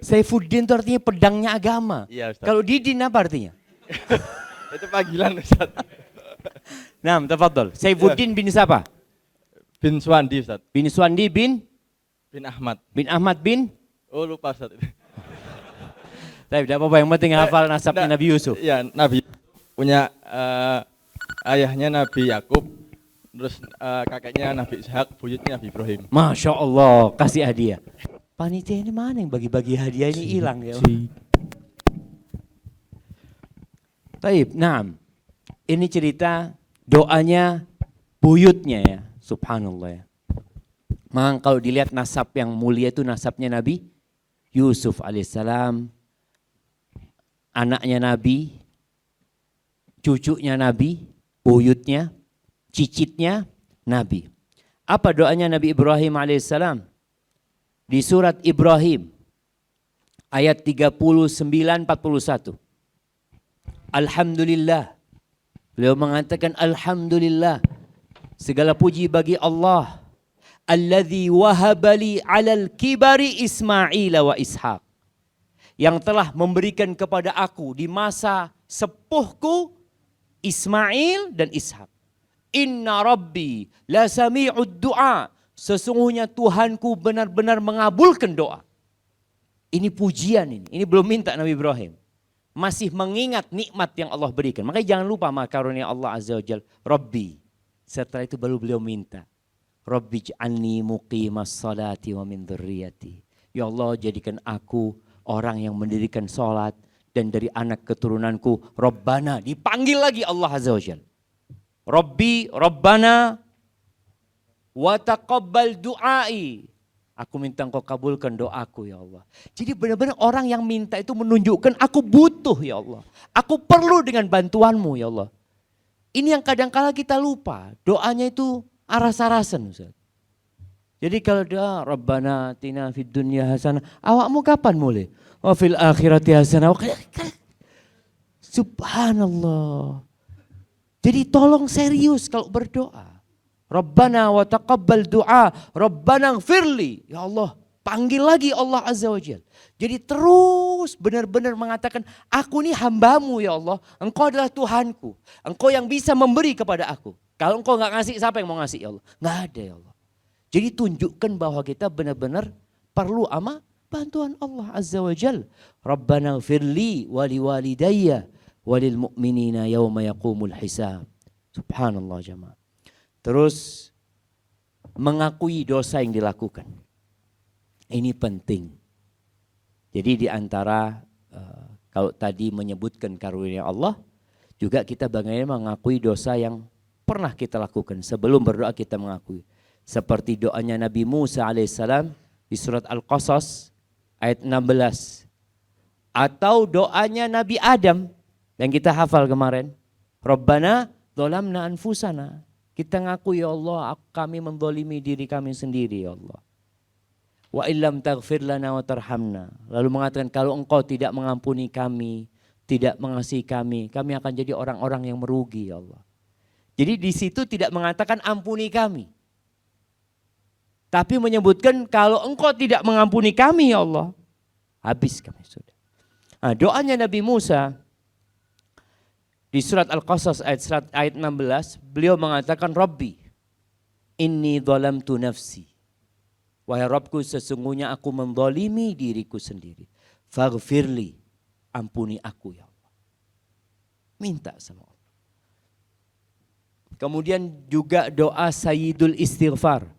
Saifuddin itu artinya pedangnya agama. Iya, Ustaz. Kalau Didin apa artinya? Itu panggilan, Ustaz. Nah, tafadhol. Saifuddin bin siapa? Bin Suwandi, Ustaz. Bin Suwandi bin Ahmad. Bin Ahmad bin? Oh, lupa, Ustaz. Tapi tidak apa-apa, yang penting hafal nasabnya Nabi Yusuf. Iya, Nabi punya ayahnya Nabi Yakub, terus kakeknya Nabi Ishak, buyutnya Nabi Ibrahim. Masya Allah, kasih hadiah. Panitia ini mana yang bagi-bagi hadiah ini hilang ya? Taib, nah ini cerita doanya buyutnya ya, subhanallah ya. Memang kalau dilihat nasab yang mulia itu nasabnya Nabi Yusuf alaihissalam, anaknya Nabi, cucunya Nabi, buyutnya, cicitnya Nabi. Apa doanya Nabi Ibrahim alaihissalam? Di surat Ibrahim ayat 39-41. Alhamdulillah. Beliau mengatakan alhamdulillah. Segala puji bagi Allah. Alladzi wahabali alal kibari Ismail wa Ishaq. Yang telah memberikan kepada aku di masa sepuhku Ismail dan Ishak. Inna rabbi la sami'ud du'a. Sesungguhnya Tuhanku benar-benar mengabulkan doa. Ini pujian ini belum minta Nabi Ibrahim. Masih mengingat nikmat yang Allah berikan. Makanya jangan lupa sama karunia Allah Azza wa Jalla. Rabbi. Setelah itu baru beliau minta. Rabbi j'alni muqimas salati wa min dzurriyyati. Ya Allah, jadikan aku orang yang mendirikan salat dan dari anak keturunanku. Rabbana, dipanggil lagi Allah Azza wa Jalla. Rabbi, Rabbana wa taqabbal du'ai. Aku minta engkau kabulkan doaku ya Allah. Jadi benar-benar orang yang minta itu menunjukkan aku butuh ya Allah. Aku perlu dengan bantuanmu ya Allah. Ini yang kadang-kala kita lupa. Doanya itu aras-arasan Ustaz. Jadi kalau doa Rabbana atina fid dunya hasanah. Awakmu kapan mulai? Wa fil akhirati hasanah. Subhanallah. Jadi tolong serius kalau berdoa. Rabbana wa taqabbal du'a, Rabbana ighfirli. Ya Allah, panggil lagi Allah Azza wa Jalla. Jadi terus benar-benar mengatakan, aku ini hambamu ya Allah, engkau adalah Tuhanku. Engkau yang bisa memberi kepada aku. Kalau engkau gak ngasih, siapa yang mau ngasih ya Allah? Gak ada ya Allah. Jadi tunjukkan bahwa kita benar-benar perlu ama bantuan Allah Azza wa Jalla. Rabbana ighfirli wa liwalidayya wa lil mu'minina yawma yaqumul hisab. Subhanallah jamaah. Terus mengakui dosa yang dilakukan. Ini penting. Jadi di antara kalau tadi menyebutkan karunia Allah, juga kita bagaimana mengakui dosa yang pernah kita lakukan. Sebelum berdoa kita mengakui. Seperti doanya Nabi Musa alaihissalam di surat Al-Qasas ayat 16. Atau doanya Nabi Adam yang kita hafal kemarin. Rabbana dzalamna anfusana. Kita ngaku ya Allah, kami mendolimi diri kami sendiri ya Allah. Wa illam taghfir lana wa tarhamna. Lalu mengatakan kalau engkau tidak mengampuni kami, tidak mengasihi kami akan jadi orang-orang yang merugi ya Allah. Jadi di situ tidak mengatakan ampuni kami. Tapi menyebutkan kalau engkau tidak mengampuni kami ya Allah, habis kami sudah. Nah, doanya Nabi Musa di surat Al-Qasas ayat 16, beliau mengatakan Rabbi, inni dhalamtu nafsi. Wahai Rabbku, sesungguhnya aku mendolimi diriku sendiri. Faghfirli, ampuni aku ya Allah. Minta sama Allah. Kemudian juga doa Sayyidul Istighfar.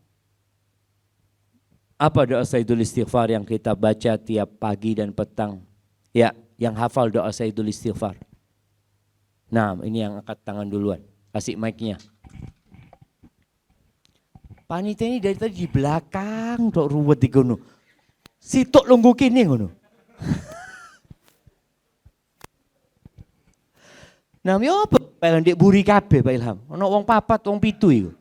Apa doa Sayyidul Istighfar yang kita baca tiap pagi dan petang? Ya, yang hafal doa Sayyidul Istighfar. Nah, ini yang angkat tangan duluan. Kasih mic-nya. Panitia ini dari tadi di belakang tok ruwet di gono. Sitok lungguh kene ngono. Nah, yo apa Pak Ilham ndek buri kabeh Pak Ilham. Ono wong papat, wong pitu iku.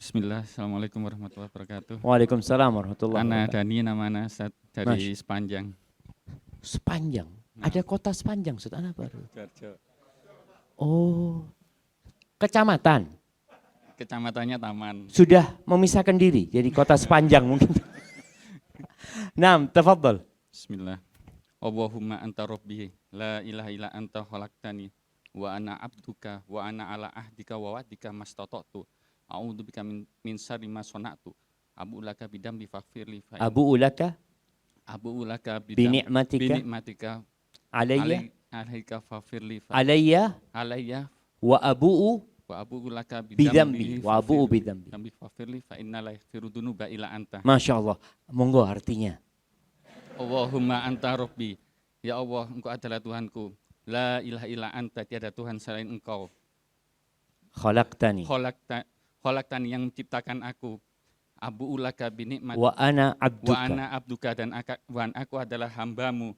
Bismillah, Assalamualaikum warahmatullahi wabarakatuh. Waalaikumsalam warahmatullahi Ana wabarakatuh. Dani namanya Ustaz, dari Sepanjang. Sepanjang. Ada kota Sepanjang, Ustaz, apa baru? Sidoarjo. Oh. Kecamatan. Kecamatannya Taman. Sudah memisahkan diri jadi kota Sepanjang mungkin. Naam, tafadhal. Bismillah. Allahumma anta rabbi, la ilaha illa anta khalaqtani, wa ana abduka, wa ana ala ahdika wa wa'dika mastata'tu. A'udzubika min syarri ma sana'tu. Abu ulaka bidambi faghfirli fa Abu ulaka Abu ulaka binikmatika alayya alaika faghfirli fa alayya alayya wa abu'u wa abu ulaka bidambi wa abu'u bidambi. Dambi faghfirli fa inna la yaghfiru dzunuba illa anta. Masya Allah. Monggo artinya. Allahumma anta rabbi. Ya Allah, engkau adalah Tuhanku. La ilaha illa anta, tiada Tuhan selain engkau. Khalaqtani Khalaqtani yang menciptakan aku. Abu ulaka binikmat wa ana wa abduka ana abduka dan aku adalah hambamu.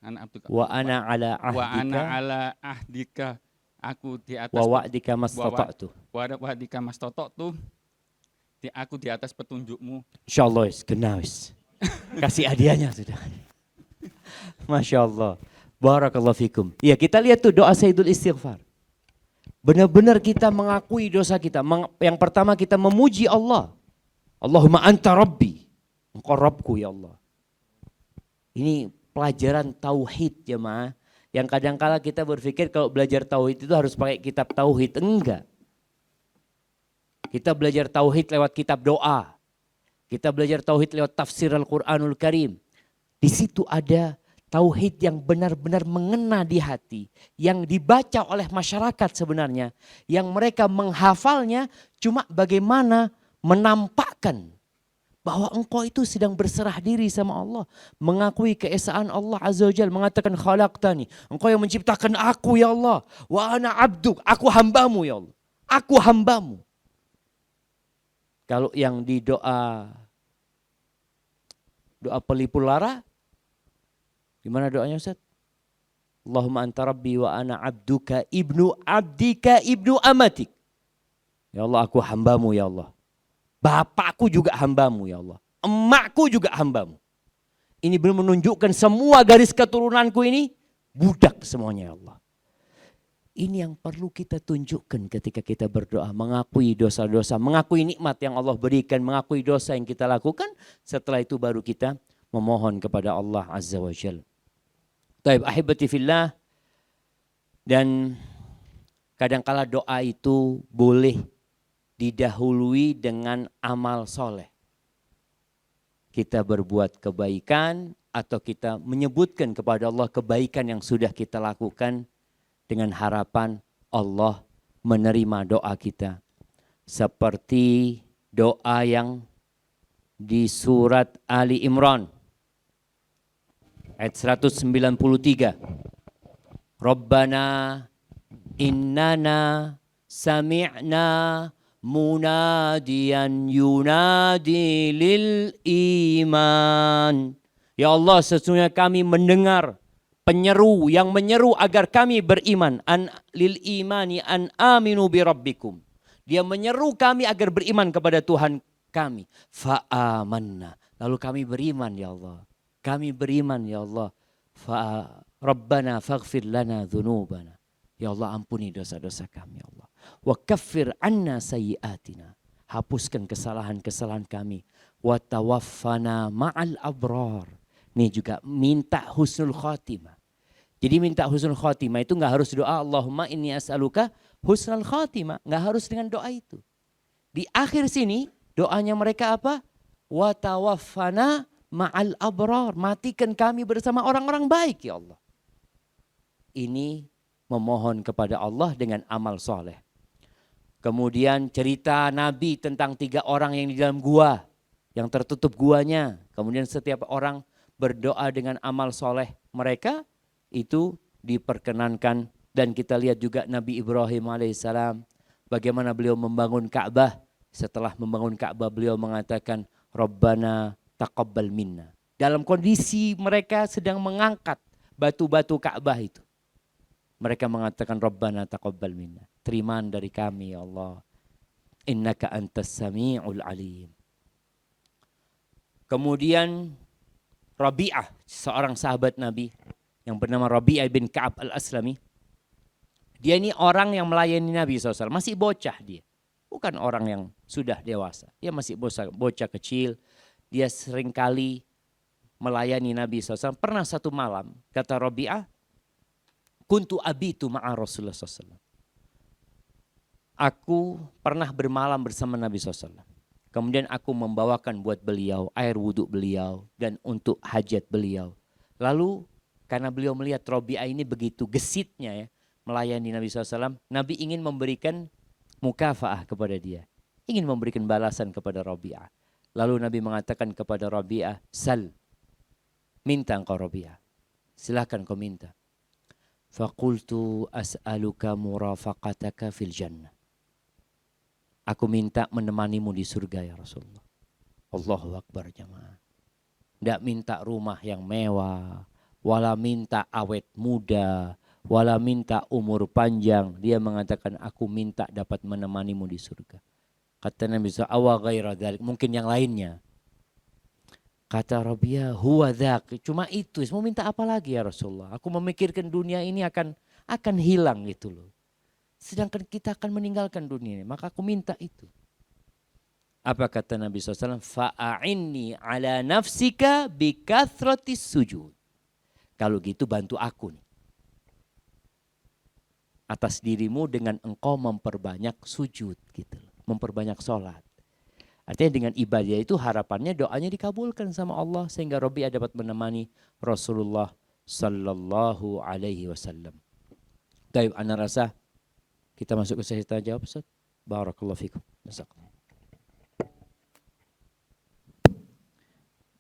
Ana abduka wa ana ala wa ana ahdika ala ahdika. Aku di atas wa wa'dika mastata'tu. wa'dika mastata'tu. Aku di atas petunjukmu. Insyaallah wis kena wis. Kasih hadiahnya sudah. Masya Allah. Barakallahu fikum. Ya, kita lihat tuh doa Sayyidul Istighfar. Benar-benar kita mengakui dosa kita. Yang pertama kita memuji Allah. Allahumma anta rabbi. Engkau Rabbku ya Allah. Ini pelajaran tauhid jemaah. Yang kadang-kala kita berpikir kalau belajar tauhid itu harus pakai kitab tauhid. Enggak. Kita belajar tauhid lewat kitab doa. Kita belajar tauhid lewat tafsir Al-Quranul Karim. Di situ ada tauhid yang benar-benar mengena di hati. Yang dibaca oleh masyarakat sebenarnya. Yang mereka menghafalnya cuma bagaimana menampakkan bahwa engkau itu sedang berserah diri sama Allah. Mengakui keesaan Allah Azza wa Jalla. Mengatakan khalaqtani. Engkau yang menciptakan aku ya Allah. Wa ana abduk. Aku hambamu ya Allah. Aku hambamu. Kalau yang di doa pelipur lara, gimana doanya Ustaz? Allahumma anta rabbi wa ana abduka ibnu abdika ibnu amatik. Ya Allah, aku hambamu ya Allah. Bapakku juga hambamu ya Allah. Emakku juga hambamu. Ini belum menunjukkan semua garis keturunanku ini budak semuanya ya Allah. Ini yang perlu kita tunjukkan ketika kita berdoa. Mengakui dosa-dosa, mengakui nikmat yang Allah berikan, mengakui dosa yang kita lakukan. Setelah itu baru kita memohon kepada Allah Azza wa Jalla. Taib ahibati fillah. Dan kadangkala doa itu boleh didahului dengan amal soleh. Kita berbuat kebaikan atau kita menyebutkan kepada Allah kebaikan yang sudah kita lakukan. Dengan harapan Allah menerima doa kita. Seperti doa yang di surat Ali Imran ayat 193. Rabbana innana sami'na munadiyan yunadi lil iman. Ya Allah, sesungguhnya kami mendengar penyeru yang menyeru agar kami beriman. An lil imani an aminu bi rabbikum. Dia menyeru kami agar beriman kepada Tuhan kami. Fa'amanna. Lalu kami beriman ya Allah. Kami beriman ya Allah. Rabbana faghfir lana dhunubana. Ya Allah, ampuni dosa-dosa kami ya Allah. Wa kaffir anna sayyiatina. Hapuskan kesalahan-kesalahan kami. Wa tawaffana ma'al abrar. Ini juga minta husnul khatimah. Jadi minta husnul khatimah itu nggak harus doa Allahumma inni as'aluka husnul khatimah. Nggak harus dengan doa itu. Di akhir sini doanya mereka apa? Wa tawaffana ma'al abrar. Matikan kami bersama orang-orang baik ya Allah. Ini memohon kepada Allah dengan amal soleh. Kemudian cerita Nabi tentang 3 orang yang di dalam gua. Yang tertutup guanya. Kemudian setiap orang berdoa dengan amal soleh mereka. Itu diperkenankan. Dan kita lihat juga Nabi Ibrahim alaihissalam. Bagaimana beliau membangun Ka'bah. Setelah membangun Ka'bah beliau mengatakan Rabbana taqabbal minna. Dalam kondisi mereka sedang mengangkat batu-batu Ka'bah itu. Mereka mengatakan Rabbana taqabbal minna. Terimaan dari kami ya Allah. Innaka antas sami'ul alim. Kemudian Rabi'ah, seorang sahabat Nabi yang bernama Rabi'ah bin Ka'ab al-Aslami. Dia ini orang yang melayani Nabi SAW. Masih bocah dia. Bukan orang yang sudah dewasa. Dia masih bocah kecil. Dia seringkali melayani Nabi SAW. Pernah satu malam, kata Rabi'ah, kuntu abitu ma'a Rasulullah SAW. Aku pernah bermalam bersama Nabi SAW. Kemudian aku membawakan buat beliau air wudhu beliau dan untuk hajat beliau. Lalu karena beliau melihat Rabi'ah ini begitu gesitnya ya melayani Nabi SAW. Nabi ingin memberikan mukafaah kepada dia. Ingin memberikan balasan kepada Rabi'ah. Lalu Nabi mengatakan kepada Rabi'ah, sal, minta engkau Rabi'ah. Silakan kau minta. Faqultu as'aluka murafaqataka fil jannah. Aku minta menemanimu di surga ya Rasulullah. Allahu Akbar jamaah. Tidak minta rumah yang mewah. Wala minta awet muda. Wala minta umur panjang. Dia mengatakan aku minta dapat menemanimu di surga. Kata Nabi SAW, mungkin yang lainnya. Kata Rabi'ah, huwa dzak. Cuma itu, mau minta apa lagi ya Rasulullah? Aku memikirkan dunia ini akan hilang gitu loh. Sedangkan kita akan meninggalkan dunia ini, maka aku minta itu. Apa kata Nabi SAW? Fa'a'inni ala nafsika bikathratis sujud. Kalau gitu bantu aku nih. Atas dirimu dengan engkau memperbanyak sujud gitu loh. Memperbanyak sholat. Artinya dengan ibadah itu harapannya doanya dikabulkan sama Allah sehingga Rabi'ah dapat menemani Rasulullah sallallahu alaihi wasallam. Baik, ana rasa kita masuk ke sesi tanya jawab Ustaz. Barakallahu fikum.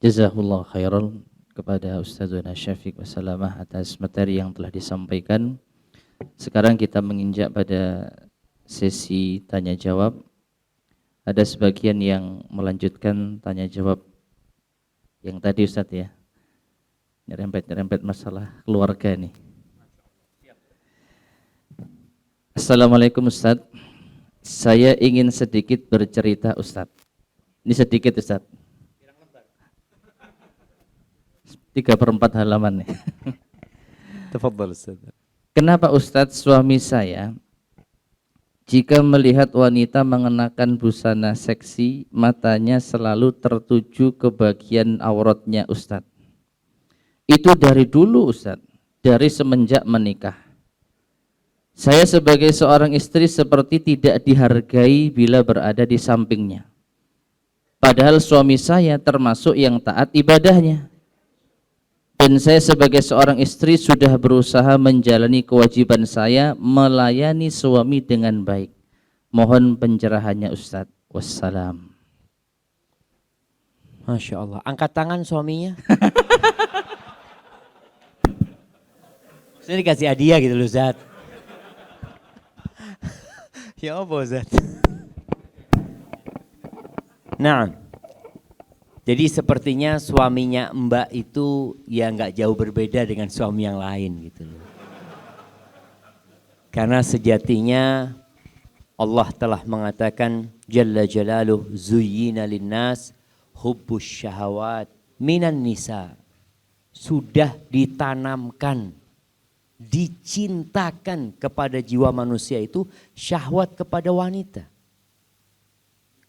Jazakallahu khairan kepada Ustazuna Syafiq Wassalamah atas materi yang telah disampaikan. Sekarang kita menginjak pada sesi tanya jawab. Ada sebagian yang melanjutkan tanya jawab yang tadi Ustadz ya. Nyerempet masalah keluarga nih. Assalamualaikum Ustadz. Saya ingin sedikit bercerita Ustadz. Ini sedikit Ustadz. 3/4 halaman nih. Tafadhal Ustaz. Kenapa Ustadz suami saya jika melihat wanita mengenakan busana seksi, matanya selalu tertuju ke bagian auratnya Ustadz. Itu dari dulu Ustadz, dari semenjak menikah. Saya sebagai seorang istri seperti tidak dihargai bila berada di sampingnya. Padahal suami saya termasuk yang taat ibadahnya. Dan saya sebagai seorang istri sudah berusaha menjalani kewajiban saya melayani suami dengan baik. Mohon pencerahannya Ustadz. Wassalam. Masya Allah. Angkat tangan suaminya. Saya dikasih hadiah gitu loh Zat. Ya apa Zat? Nah, jadi sepertinya suaminya Mbak itu ya nggak jauh berbeda dengan suami yang lain gitu loh. Karena sejatinya Allah telah mengatakan Jalla Jalaluh zuyyina linnas hubbus syahawat minan nisa. Sudah ditanamkan, dicintakan kepada jiwa manusia itu syahwat kepada wanita.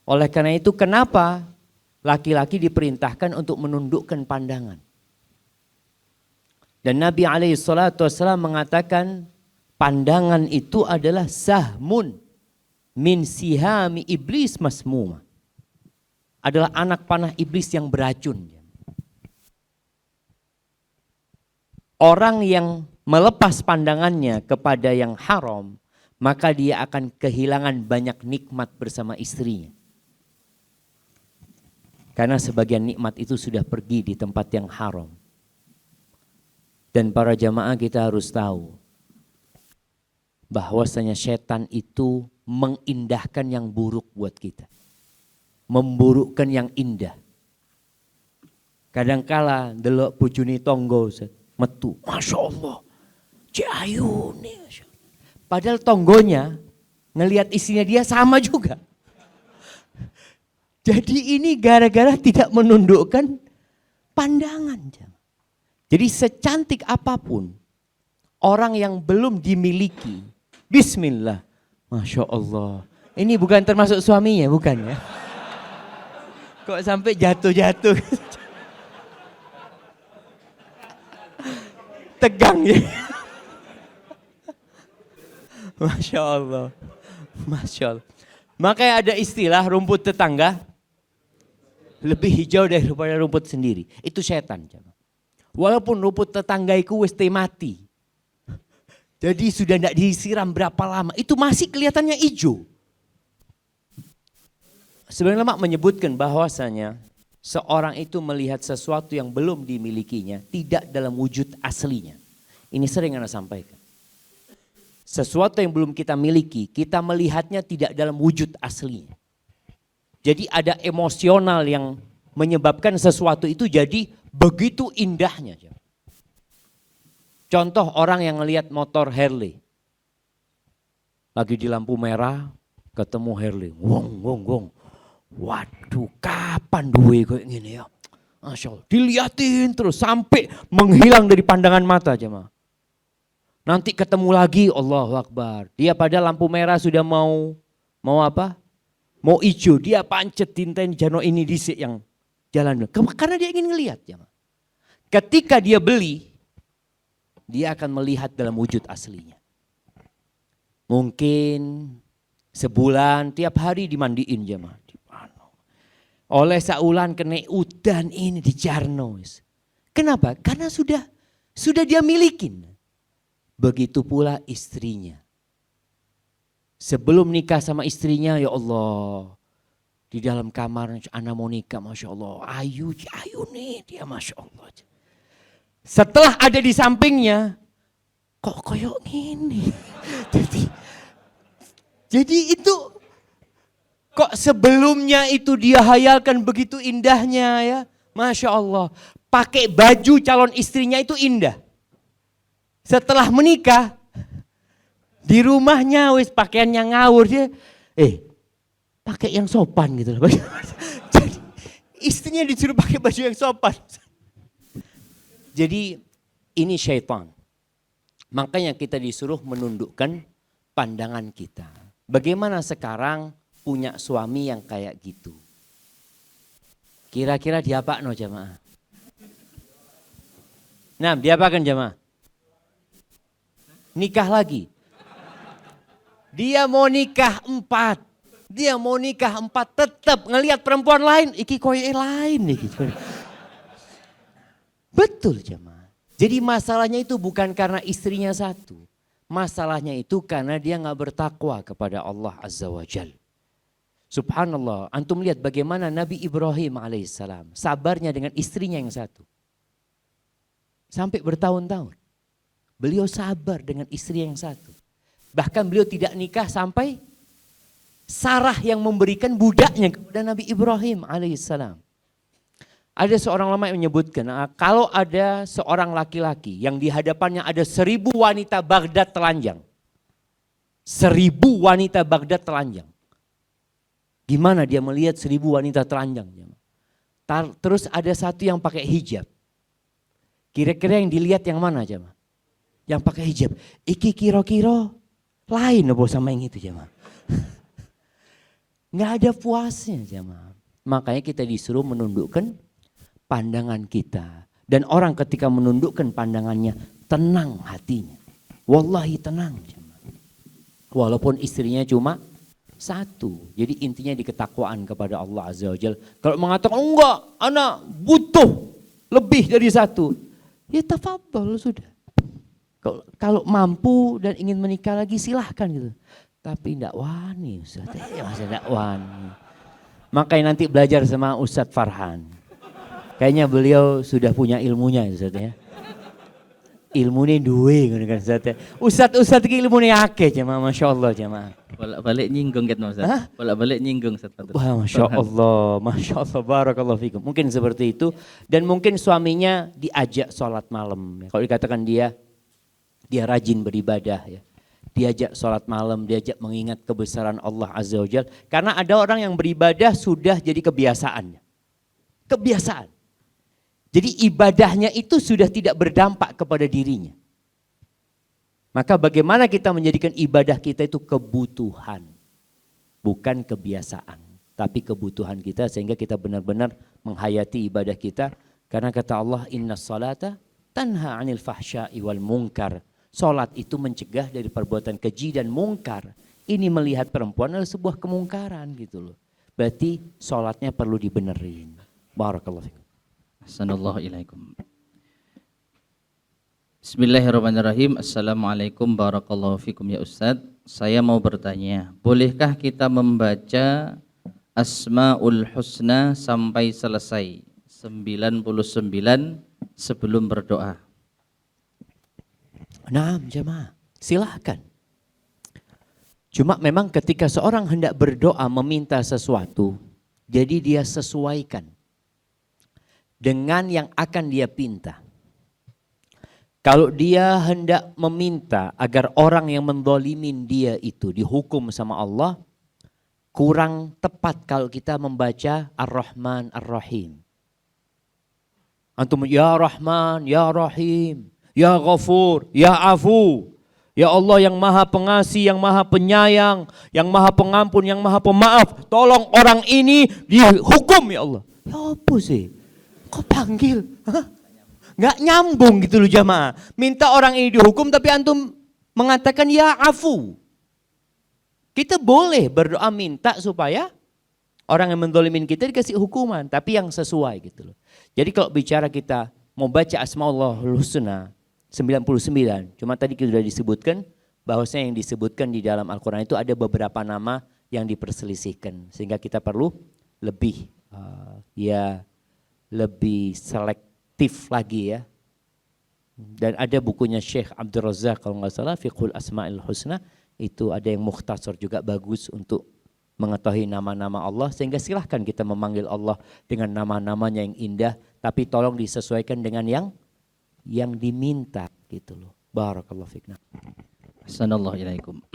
Oleh karena itu kenapa laki-laki diperintahkan untuk menundukkan pandangan. Dan Nabi SAW mengatakan pandangan itu adalah sahmun min sihami iblis masmuma. Adalah anak panah iblis yang beracun. Orang yang melepas pandangannya kepada yang haram, maka dia akan kehilangan banyak nikmat bersama istrinya. Karena sebagian nikmat itu sudah pergi di tempat yang haram. Dan para jamaah kita harus tahu bahwasanya setan itu mengindahkan yang buruk buat kita. Memburukkan yang indah. Kadangkala delok bojone tonggo metu, Masya Allah, Ayu nih. Padahal tonggonya ngelihat istrinya dia sama juga. Jadi ini gara-gara tidak menundukkan pandangan. Jadi secantik apapun orang yang belum dimiliki, bismillah, Masya Allah. Ini bukan termasuk suaminya, bukan ya? Kok sampai jatuh-jatuh? Tegang ya? Masya Allah. Masya Allah. Makanya ada istilah rumput tetangga lebih hijau daripada rumput sendiri. Itu setan. Walaupun rumput tetangga itu wis mati. Jadi sudah tidak disiram berapa lama. Itu masih kelihatannya hijau. Sebenarnya ulama menyebutkan bahwasanya seorang itu melihat sesuatu yang belum dimilikinya tidak dalam wujud aslinya. Ini sering Anda sampaikan. Sesuatu yang belum kita miliki, kita melihatnya tidak dalam wujud aslinya. Jadi ada emosional yang menyebabkan sesuatu itu jadi begitu indahnya. Contoh orang yang ngelihat motor Harley. Lagi di lampu merah, ketemu Harley. Wong, wong, wong. Waduh, kapan duwe kayak gini ya? Masya Allah. Diliatin terus sampai menghilang dari pandangan mata jemaah. Nanti ketemu lagi, Allahu Akbar. Dia pada lampu merah sudah mau apa? Mau hijau, dia pancet tintain jano ini disik yang jalan. Karena dia ingin ngelihat. Ketika dia beli, dia akan melihat dalam wujud aslinya. Mungkin sebulan tiap hari dimandiin jemaah. Oleh saulan kena udan ini di Jarno. Kenapa? Karena sudah dia milikin. Begitu pula istrinya. Sebelum nikah sama istrinya, ya Allah. Di dalam kamar, anak mau nikah, Masya Allah. Ayu nih dia, Masya Allah. Setelah ada di sampingnya, kok koyok gini. Jadi itu, kok sebelumnya itu dia hayalkan begitu indahnya ya. Masya Allah. Pakai baju calon istrinya itu indah. Setelah menikah, di rumahnya wis pakaiannya ngawur dia, pakai yang sopan gitu loh. Jadi istrinya disuruh pakai baju yang sopan. Jadi ini syaitan. Makanya kita disuruh menundukkan pandangan kita. Bagaimana sekarang punya suami yang kayak gitu? Kira-kira diapakno jamaah? Nah, diapakan jamaah? Nikah lagi. Dia mau nikah 4. Dia mau nikah 4 tetap ngelihat perempuan lain. Iki koye lain. Betul jemaah. Jadi masalahnya itu bukan karena istrinya satu. Masalahnya itu karena dia gak bertakwa kepada Allah Azza wa Jal. Subhanallah, antum lihat bagaimana Nabi Ibrahim alaihissalam sabarnya dengan istrinya yang satu. Sampai bertahun-tahun. Beliau sabar dengan istri yang satu. Bahkan beliau tidak nikah sampai Sarah yang memberikan budaknya kepada Nabi Ibrahim alaihissalam. Ada seorang ulama yang menyebutkan, kalau ada seorang laki-laki yang di hadapannya ada 1000 wanita Baghdad telanjang. 1000 wanita Baghdad telanjang. Gimana dia melihat 1000 wanita telanjang? Terus ada satu yang pakai hijab. Kira-kira yang dilihat yang mana jemaah? Yang pakai hijab. Iki kira-kira lain apa sama yang itu jemaah? Nggak ada puasnya jemaah. Makanya kita disuruh menundukkan pandangan kita. Dan orang ketika menundukkan pandangannya, tenang hatinya. Wallahi tenang jemaah. Walaupun istrinya cuma satu. Jadi intinya di ketakwaan kepada Allah Azza wa Jalla. Kalau mengatakan enggak, anak butuh lebih dari satu. Ya tafadhol sudah. Kalau mampu dan ingin menikah lagi silahkan gitu. Tapi enggak wani Ustaz. Masa enggak wani. Makanya nanti belajar sama Ustadz Farhan. Kayaknya beliau sudah punya ilmunya Ustaz ya. Ilmunya duwe kan Ustaz. Ustaz ki ilmune akeh jemaah, masyaallah jemaah. Bolak-balik nyinggung kan Ustaz. Bolak-balik nyinggung Ustaz. Wah, masya Allah, barakallahu fikum. Mungkin seperti itu dan mungkin suaminya diajak sholat malam. Kalau dikatakan dia rajin beribadah ya. Diajak sholat malam, diajak mengingat kebesaran Allah Azza wa Jalla. Karena ada orang yang beribadah sudah jadi kebiasaannya. Kebiasaan. Jadi ibadahnya itu sudah tidak berdampak kepada dirinya. Maka bagaimana kita menjadikan ibadah kita itu kebutuhan. Bukan kebiasaan. Tapi kebutuhan kita sehingga kita benar-benar menghayati ibadah kita. Karena kata Allah, inna salata tanha anil fahsya'i wal munkar. Salat itu mencegah dari perbuatan keji dan mungkar. Ini melihat perempuan adalah sebuah kemungkaran gitu loh. Berarti salatnya perlu dibenerin. Barakallahu fikum. Assalamualaikum. Bismillahirrahmanirrahim. Assalamualaikum barakallahu fikum ya Ustadz. Saya mau bertanya, bolehkah kita membaca Asmaul Husna sampai selesai 99 sebelum berdoa? Nah, jemaah, silahkan. Cuma memang ketika seorang hendak berdoa meminta sesuatu, jadi dia sesuaikan dengan yang akan dia pinta. Kalau dia hendak meminta agar orang yang mendolimin dia itu dihukum sama Allah, kurang tepat kalau kita membaca Ar-Rahman Ar-Rahim. Antum ya Rahman, ya Rahim, ya Ghafur, ya Afu. Ya Allah yang maha pengasih, yang maha penyayang, yang maha pengampun, yang maha pemaaf. Tolong orang ini dihukum ya Allah. Ya apa sih? Kok panggil? Nggak nyambung gitu loh jamaah. Minta orang ini dihukum tapi antum mengatakan ya afu. Kita boleh berdoa minta supaya orang yang mendolimin kita dikasih hukuman. Tapi yang sesuai gitu loh. Jadi kalau bicara kita mau baca Asmaul Husna 99. Cuma tadi kita sudah disebutkan bahwasanya yang disebutkan di dalam Al-Quran itu ada beberapa nama yang diperselisihkan. Sehingga kita perlu lebih lebih selektif lagi ya. Dan ada bukunya Syekh Abdul Razak kalau nggak salah, Fiqhul Asma'il Husna, itu ada yang mukhtasar juga bagus untuk mengetahui nama-nama Allah. Sehingga silahkan kita memanggil Allah dengan nama-namanya yang indah, tapi tolong disesuaikan dengan yang diminta gitu loh. Barakallahu fiqna. Assalamualaikum.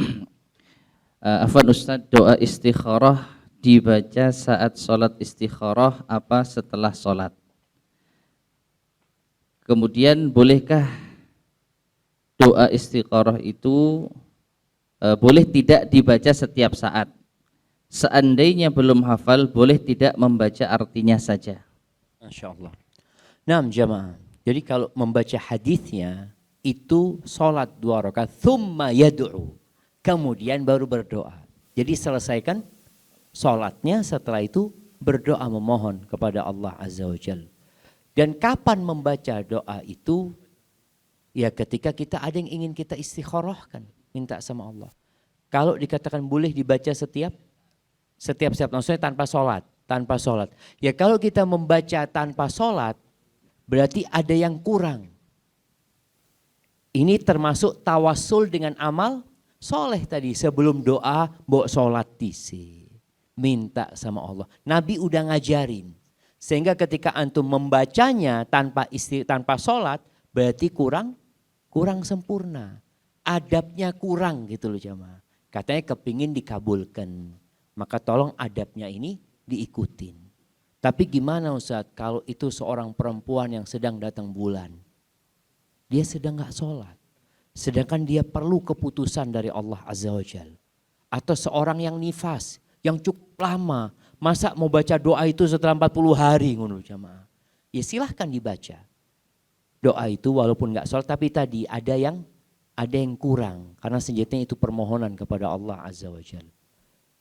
Afwan Ustaz, doa istikharah dibaca saat sholat istikharah apa setelah sholat? Kemudian bolehkah doa istikharah itu boleh tidak dibaca setiap saat? Seandainya belum hafal, boleh tidak membaca artinya saja? Masya Allah. Nah jamaah, jadi kalau membaca hadisnya itu sholat 2 rakaat, thumma yad'u, kemudian baru berdoa. Jadi selesaikan sholatnya, setelah itu berdoa memohon kepada Allah Azza wa Jalla. Dan kapan membaca doa itu? Ya ketika kita ada yang ingin kita istikharahkan, minta sama Allah. Kalau dikatakan boleh dibaca setiap Setiap maksudnya tanpa sholat. Tanpa sholat. Ya kalau kita membaca tanpa sholat, berarti ada yang kurang. Ini termasuk tawasul dengan amal soleh tadi. Sebelum doa, mbok sholat disi. Minta sama Allah. Nabi udah ngajarin. Sehingga ketika antum membacanya tanpa sholat, berarti kurang sempurna. Adabnya kurang gitu loh jamaah. Katanya kepingin dikabulkan. Maka tolong adabnya ini diikutin. Tapi gimana Ustaz kalau itu seorang perempuan yang sedang datang bulan. Dia sedang gak sholat. Sedangkan dia perlu keputusan dari Allah Azza wa Jal. Atau seorang yang nifas, yang cukup lama. Masa mau baca doa itu setelah 40 hari ngono jamaah. Ya silahkan dibaca. Doa itu walaupun gak sholat tapi tadi ada yang kurang. Karena sejatinya itu permohonan kepada Allah Azza wa Jal.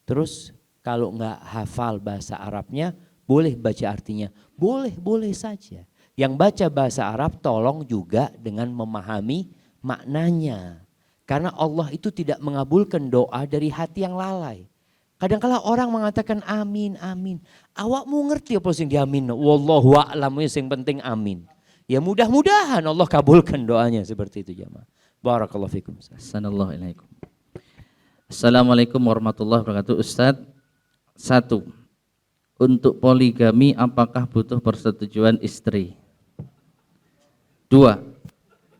Terus kalau nggak hafal bahasa Arabnya, boleh baca artinya. Boleh saja. Yang baca bahasa Arab tolong juga dengan memahami maknanya. Karena Allah itu tidak mengabulkan doa dari hati yang lalai. Kadang-kala orang mengatakan amin, amin. Awakmu ngerti apa sing diamin? Wallahu a'lam, yang penting amin. Ya mudah-mudahan Allah kabulkan doanya seperti itu jamaah. Barakallahu fikum. Assalamualaikum. Assalamualaikum warahmatullahi wabarakatuh. Ustadz, 1. Untuk poligami apakah butuh persetujuan istri? 2.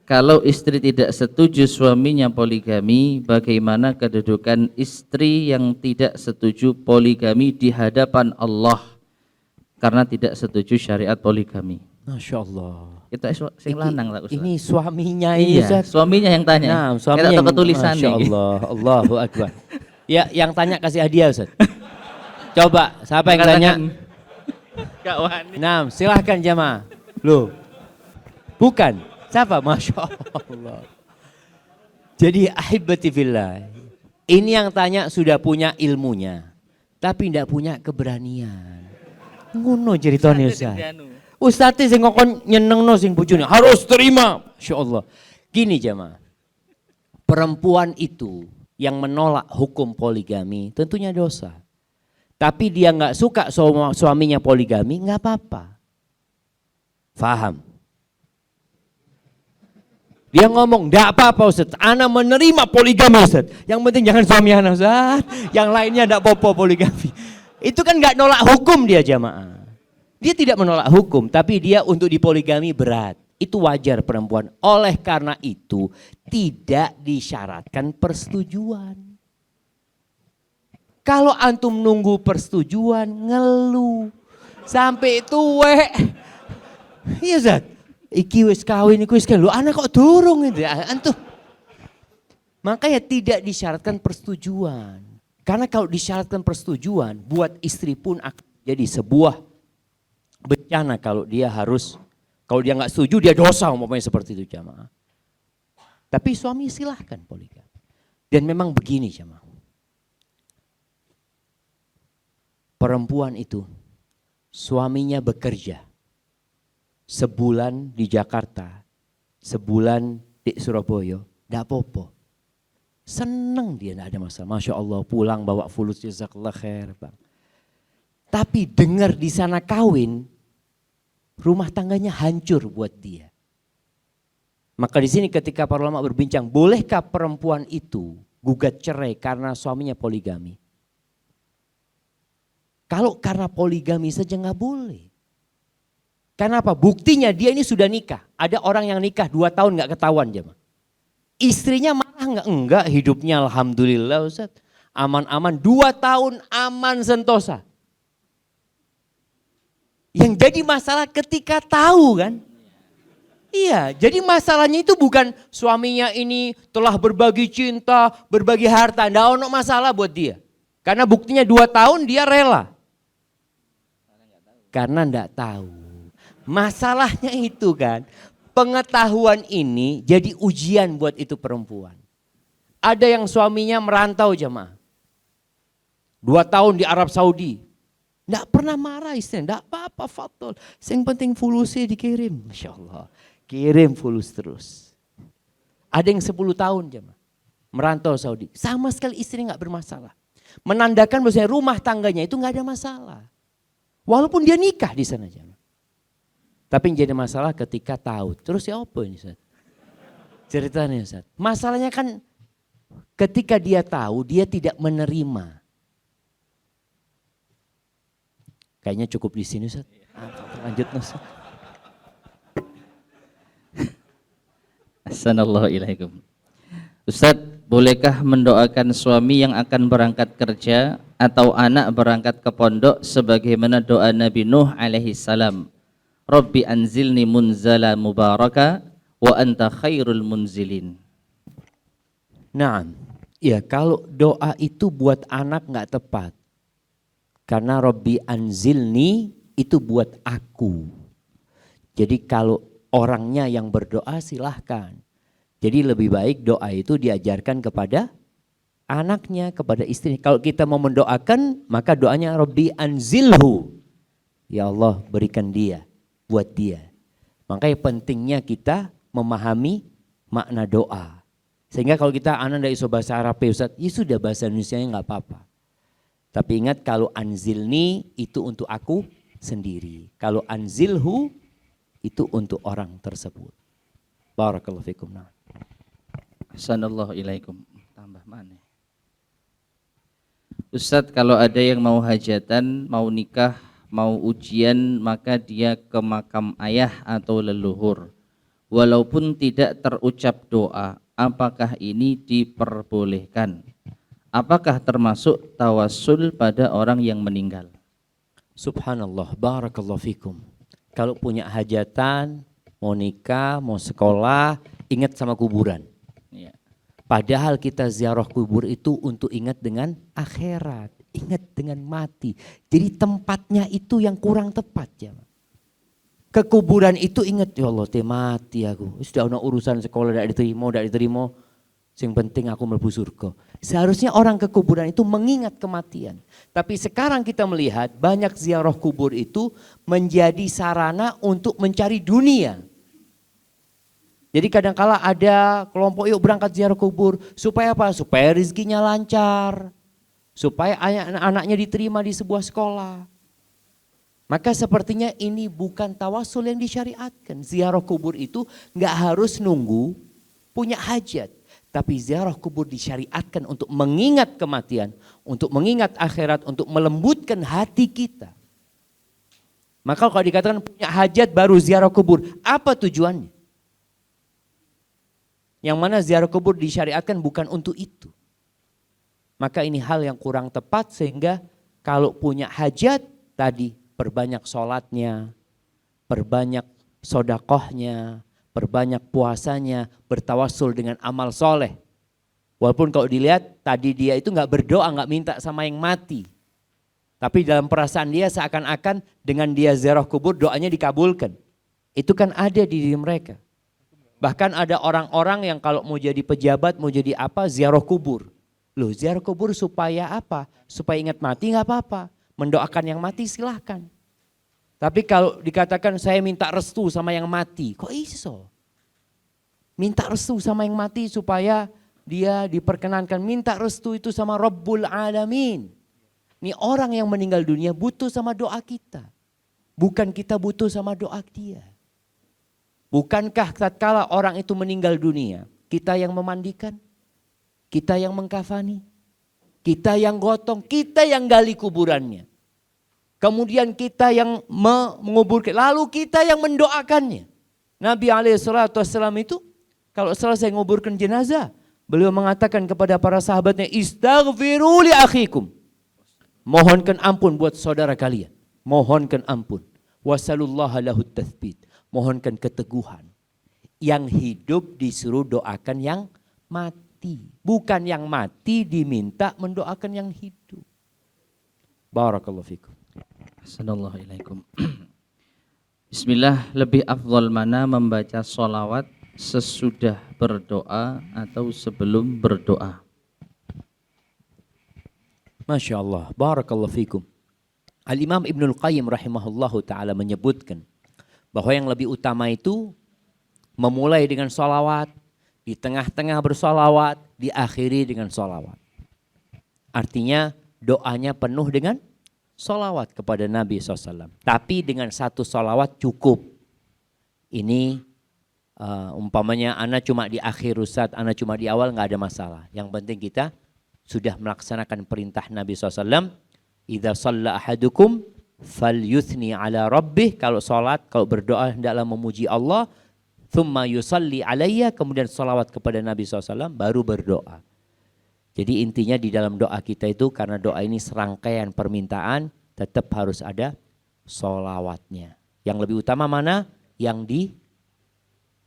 Kalau istri tidak setuju suaminya poligami, bagaimana kedudukan istri yang tidak setuju poligami di hadapan Allah karena tidak setuju syariat poligami? Masya Allah. Kita sing lanang lah Ustaz. Ini suaminya ini Iya, Ustaz. suaminya yang tanya. Nah, kita suaminya tahu yang ketulisan Masya nih. Allah, Allahu Akbar. Ya, yang tanya kasih hadiah Ustaz. Coba, siapa yang tanya? Gak wani. Nah, silahkan jamaah. Loh, bukan. Siapa? Masya Allah. Jadi ahibati fillah. Ini yang tanya sudah punya ilmunya. Tapi tidak punya keberanian. Ngono ceritanya Ustaz. Ustadz sing ngokon nyenengno sing bojone harus terima. Masya Allah. Gini jamaah. Perempuan itu yang menolak hukum poligami tentunya dosa. Tapi dia nggak suka suaminya poligami nggak apa-apa. Faham? Dia ngomong, nggak apa-apa Ustaz, ana menerima poligami Ustaz. Yang penting jangan suami ana Ustaz. Yang lainnya nggak apa-apa poligami. Itu kan nggak nolak hukum dia jamaah. Dia tidak menolak hukum, tapi dia untuk dipoligami berat. Itu wajar perempuan. Oleh karena itu tidak disyaratkan persetujuan. Kalau antum nunggu persetujuan, ngeluh. Sampai tuwek. Iya Zat. Iki wis kawin, iki wis kawin. Lu anak kok durung itu. Antum. Makanya tidak disyaratkan persetujuan. Karena kalau disyaratkan persetujuan, buat istri pun akan jadi sebuah bencana kalau dia nggak setuju dia dosa umpamanya seperti itu jamaah. Tapi suami silahkan poligami. Dan memang begini jamaah. Perempuan itu suaminya bekerja sebulan di Jakarta, sebulan di Surabaya, enggak apa-apa. Seneng dia, enggak ada masalah. Masya Allah pulang bawa fulus jazakallah khair bang. Tapi dengar di sana kawin, rumah tangganya hancur buat dia. Maka di sini ketika para ulama berbincang, bolehkah perempuan itu gugat cerai karena suaminya poligami? Kalau karena poligami saja nggak boleh. Karena apa? Buktinya dia ini sudah nikah. Ada orang yang nikah 2 tahun nggak ketahuan jemaah. Istrinya malah enggak hidupnya alhamdulillah Ustaz. Aman-aman 2 tahun aman sentosa. Yang jadi masalah ketika tahu kan. Iya, jadi masalahnya itu bukan suaminya ini telah berbagi cinta, berbagi harta. Nggak ada masalah buat dia. Karena buktinya 2 tahun dia rela. Karena enggak tahu. Masalahnya itu kan, pengetahuan ini jadi ujian buat itu perempuan. Ada yang suaminya merantau jemaah. 2 tahun di Arab Saudi. Enggak pernah marah istrinya, enggak apa-apa fatul. Yang penting fulusnya dikirim, Masya Allah. Kirim fulus terus. Ada yang 10 tahun jemaah. Merantau Saudi. Sama sekali istri enggak bermasalah. Menandakan bahwasanya rumah tangganya itu nggak ada masalah. Walaupun dia nikah di sana. Tapi yang jadi masalah ketika tahu. Terus ya apa ini Ustaz? Ceritanya Ustaz. Masalahnya kan ketika dia tahu dia tidak menerima. Kayaknya cukup di sini Ustaz. Lanjut Ustaz. Assalamualaikum ilaikum. Ustaz, bolehkah mendoakan suami yang akan berangkat kerja atau anak berangkat ke pondok sebagaimana doa Nabi Nuh alaihi salam? Rabbi anzilni munzala mubaraka wa anta khairul munzilin. Naam. Ya kalau doa itu buat anak nggak tepat. Karena Rabbi anzilni itu buat aku. Jadi kalau orangnya yang berdoa silahkan. Jadi lebih baik doa itu diajarkan kepada anaknya, kepada istri. Kalau kita mau mendoakan maka doanya Rabbi anzilhu. Ya Allah berikan dia, buat dia. Makanya pentingnya kita memahami makna doa. Sehingga kalau kita anak dari iso bahasa Arab Ustaz, ya sudah bahasa Indonesianya nggak apa-apa. Tapi ingat kalau anzilni itu untuk aku sendiri. Kalau anzilhu itu untuk orang tersebut. Barakallahu fikum. Assalamualaikum ilaikum. Tambah mana? Ustadz, kalau ada yang mau hajatan, mau nikah, mau ujian, maka dia ke makam ayah atau leluhur. Walaupun tidak terucap doa, apakah ini diperbolehkan? Apakah termasuk tawassul pada orang yang meninggal? Subhanallah, barakallahu fikum. Kalau punya hajatan, mau nikah, mau sekolah, ingat sama kuburan. Ya. Padahal kita ziarah kubur itu untuk ingat dengan akhirat, ingat dengan mati. Jadi tempatnya itu yang kurang tepat ya. Ke kuburan itu ingat, ya Allah, mati aku. Sudah ada urusan sekolah tidak diterima. Yang penting aku mlebu surga. Seharusnya orang ke kuburan itu mengingat kematian. Tapi sekarang kita melihat banyak ziarah kubur itu menjadi sarana untuk mencari dunia. Jadi kadangkala ada kelompok yuk berangkat ziarah kubur. Supaya apa? Supaya rezekinya lancar. Supaya anak-anaknya diterima di sebuah sekolah. Maka sepertinya ini bukan tawasul yang disyariatkan. Ziarah kubur itu nggak harus nunggu punya hajat. Tapi ziarah kubur disyariatkan untuk mengingat kematian, untuk mengingat akhirat, untuk melembutkan hati kita. Maka kalau dikatakan punya hajat baru ziarah kubur, apa tujuannya? Yang mana ziarah kubur disyariatkan bukan untuk itu. Maka ini hal yang kurang tepat sehingga kalau punya hajat tadi perbanyak sholatnya, perbanyak sodakohnya, perbanyak puasanya, bertawassul dengan amal soleh. Walaupun kalau dilihat tadi dia itu nggak berdoa, nggak minta sama yang mati. Tapi dalam perasaan dia seakan-akan dengan dia ziarah kubur doanya dikabulkan. Itu kan ada di diri mereka. Bahkan ada orang-orang yang kalau mau jadi pejabat, mau jadi apa, ziarah kubur. Loh ziarah kubur supaya apa? Supaya ingat mati nggak apa-apa. Mendoakan yang mati silahkan. Tapi kalau dikatakan saya minta restu sama yang mati, kok iso? Minta restu sama yang mati supaya dia diperkenankan. Minta restu itu sama Rabbul Alamin. Ini orang yang meninggal dunia butuh sama doa kita. Bukan kita butuh sama doa dia. Bukankah tatkala orang itu meninggal dunia, kita yang memandikan, kita yang mengkafani, kita yang gotong, kita yang gali kuburannya. Kemudian kita yang menguburkan, lalu kita yang mendoakannya. Nabi SAW itu kalau selesai menguburkan jenazah, beliau mengatakan kepada para sahabatnya, istaghfiru li akhikum. Mohonkan ampun buat saudara kalian. Mohonkan ampun. Wasalullaha lahu tathbit. Mohonkan keteguhan. Yang hidup disuruh doakan yang mati. Bukan yang mati diminta mendoakan yang hidup. Barakallahu fikum. Assalamualaikum. Bismillah, lebih afdal mana membaca sholawat sesudah berdoa atau sebelum berdoa? Masya Allah, barakallahu fikum. Al-Imam Ibnul Qayyim rahimahullahu ta'ala menyebutkan bahwa yang lebih utama itu memulai dengan sholawat, di tengah-tengah bersolawat, diakhiri dengan sholawat. Artinya doanya penuh dengan sholawat kepada Nabi SAW. Tapi dengan satu sholawat cukup. Ini umpamanya ana cuma di akhir Ustaz, ana cuma di awal, nggak ada masalah. Yang penting kita sudah melaksanakan perintah Nabi SAW. Idza shalla ahadukum falyuthni ala rabbih. Kalau sholat, kalau berdoa hendaklah memuji Allah. Thumma yusalli alayya, kemudian sholawat kepada Nabi SAW, baru berdoa. Jadi intinya di dalam doa kita itu, karena doa ini serangkaian permintaan, tetap harus ada sholawatnya. Yang lebih utama mana? Yang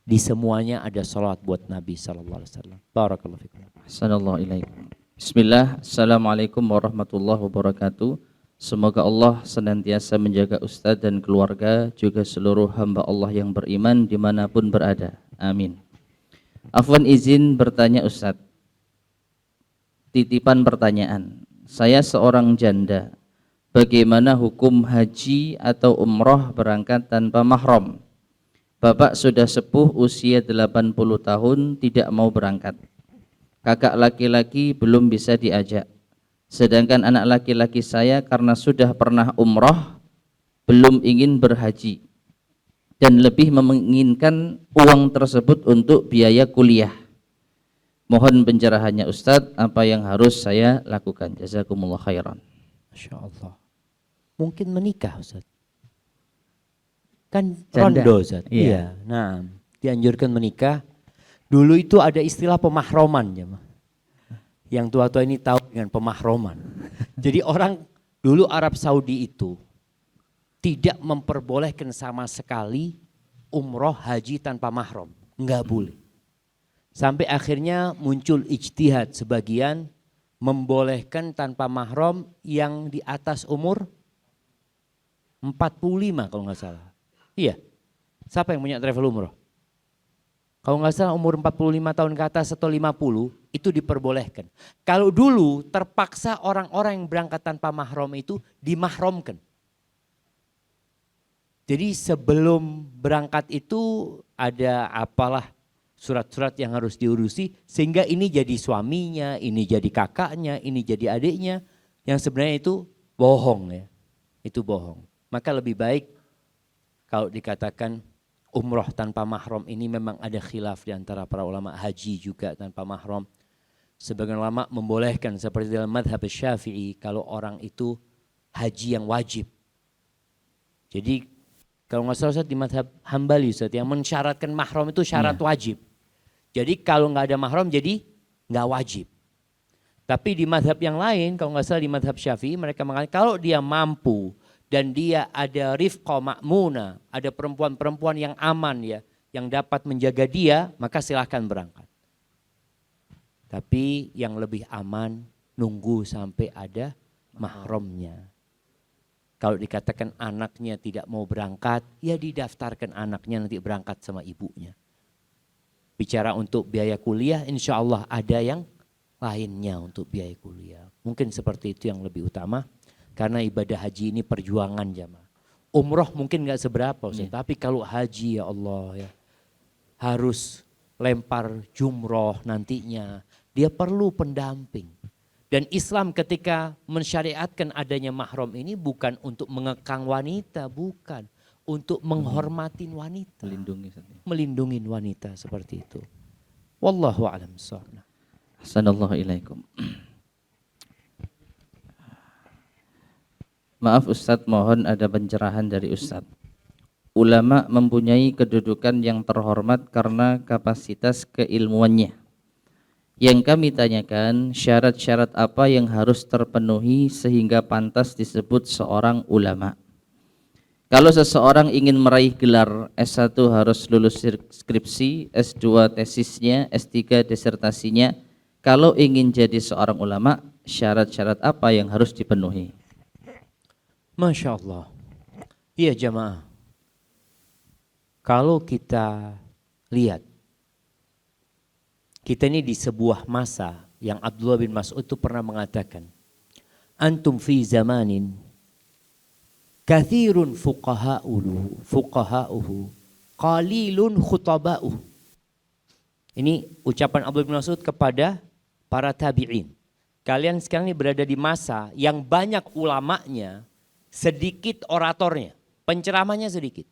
di semuanya ada sholawat buat Nabi SAW. Barakallahu fikum. Assalamualaikum warahmatullahi wabarakatuh. Bismillah, Assalamualaikum warahmatullahi wabarakatuh. Semoga Allah senantiasa menjaga Ustadz dan keluarga, juga seluruh hamba Allah yang beriman dimanapun berada. Amin. Afwan izin bertanya Ustadz. Titipan pertanyaan. Saya seorang janda. Bagaimana hukum haji atau umroh berangkat tanpa mahram? Bapak sudah sepuh usia 80 tahun tidak mau berangkat. Kakak laki-laki belum bisa diajak. Sedangkan anak laki-laki saya karena sudah pernah umroh, belum ingin berhaji. Dan lebih menginginkan uang tersebut untuk biaya kuliah. Mohon pencerahannya Ustadz, apa yang harus saya lakukan? Jazakumullah khairan. Masya Allah. Mungkin menikah Ustaz. Kan Janda. rondo Ustaz. Iya. Iya. Nah, dianjurkan menikah. Dulu itu ada istilah pemahroman ya. Yang tua-tua ini tahu dengan pemahroman. Jadi orang dulu Arab Saudi itu tidak memperbolehkan sama sekali umroh haji tanpa mahram. Enggak boleh. Sampai akhirnya muncul ijtihad sebagian membolehkan tanpa mahram yang di atas umur 45 kalau nggak salah. Iya. Siapa yang punya travel umroh? Kalau nggak salah umur 45 tahun ke atas atau 50 itu diperbolehkan. Kalau dulu terpaksa orang-orang yang berangkat tanpa mahram itu dimahramkan. Jadi sebelum berangkat itu ada apalah surat-surat yang harus diurusi sehingga ini jadi suaminya, ini jadi kakaknya, ini jadi adiknya yang sebenarnya itu bohong ya. Itu bohong. Maka lebih baik kalau dikatakan umroh tanpa mahram ini memang ada khilaf di antara para ulama, haji juga tanpa mahram. Sebagian ulama membolehkan seperti dalam madhab Syafi'i kalau orang itu haji yang wajib. Jadi kalau nggak salah di madhab Hambali Ustaz, yang mensyaratkan mahram itu syarat wajib. Jadi kalau nggak ada mahram jadi nggak wajib. Tapi di madhab yang lain, kalau nggak salah di madhab Syafi'i mereka mengatakan kalau dia mampu dan dia ada rifqa ma'muna, ada perempuan-perempuan yang aman ya, yang dapat menjaga dia, maka silahkan berangkat. Tapi yang lebih aman nunggu sampai ada mahramnya. Kalau dikatakan anaknya tidak mau berangkat, ya didaftarkan anaknya nanti berangkat sama ibunya. Bicara untuk biaya kuliah, insya Allah ada yang lainnya untuk biaya kuliah. Mungkin seperti itu yang lebih utama. Karena ibadah haji ini perjuangan jamaah. Umroh mungkin gak seberapa Ustaz, tapi kalau haji ya Allah ya, harus lempar jumroh nantinya. Dia perlu pendamping. Dan Islam ketika mensyariatkan adanya mahram ini bukan untuk mengekang wanita, bukan. Untuk menghormatin wanita. Melindungi wanita seperti itu. Wallahu a'lam bishawab. Assalamualaikum ilaikum. Maaf Ustadz, mohon ada pencerahan dari Ustadz. Ulama mempunyai kedudukan yang terhormat karena kapasitas keilmuannya. Yang kami tanyakan, syarat-syarat apa yang harus terpenuhi sehingga pantas disebut seorang ulama? Kalau seseorang ingin meraih gelar S1 harus lulus skripsi, S2 tesisnya, S3 disertasinya. Kalau ingin jadi seorang ulama, syarat-syarat apa yang harus dipenuhi? Masya Allah. Iya jamaah. Kalau kita lihat, kita ini di sebuah masa yang Abdullah bin Mas'ud itu pernah mengatakan, antum fi zamanin kathirun fuqaha'uhu qalilun khutaba'uhu. Ini ucapan Abdullah bin Mas'ud kepada para tabi'in. Kalian sekarang ini berada di masa yang banyak ulamanya, sedikit oratornya, penceramahnya sedikit.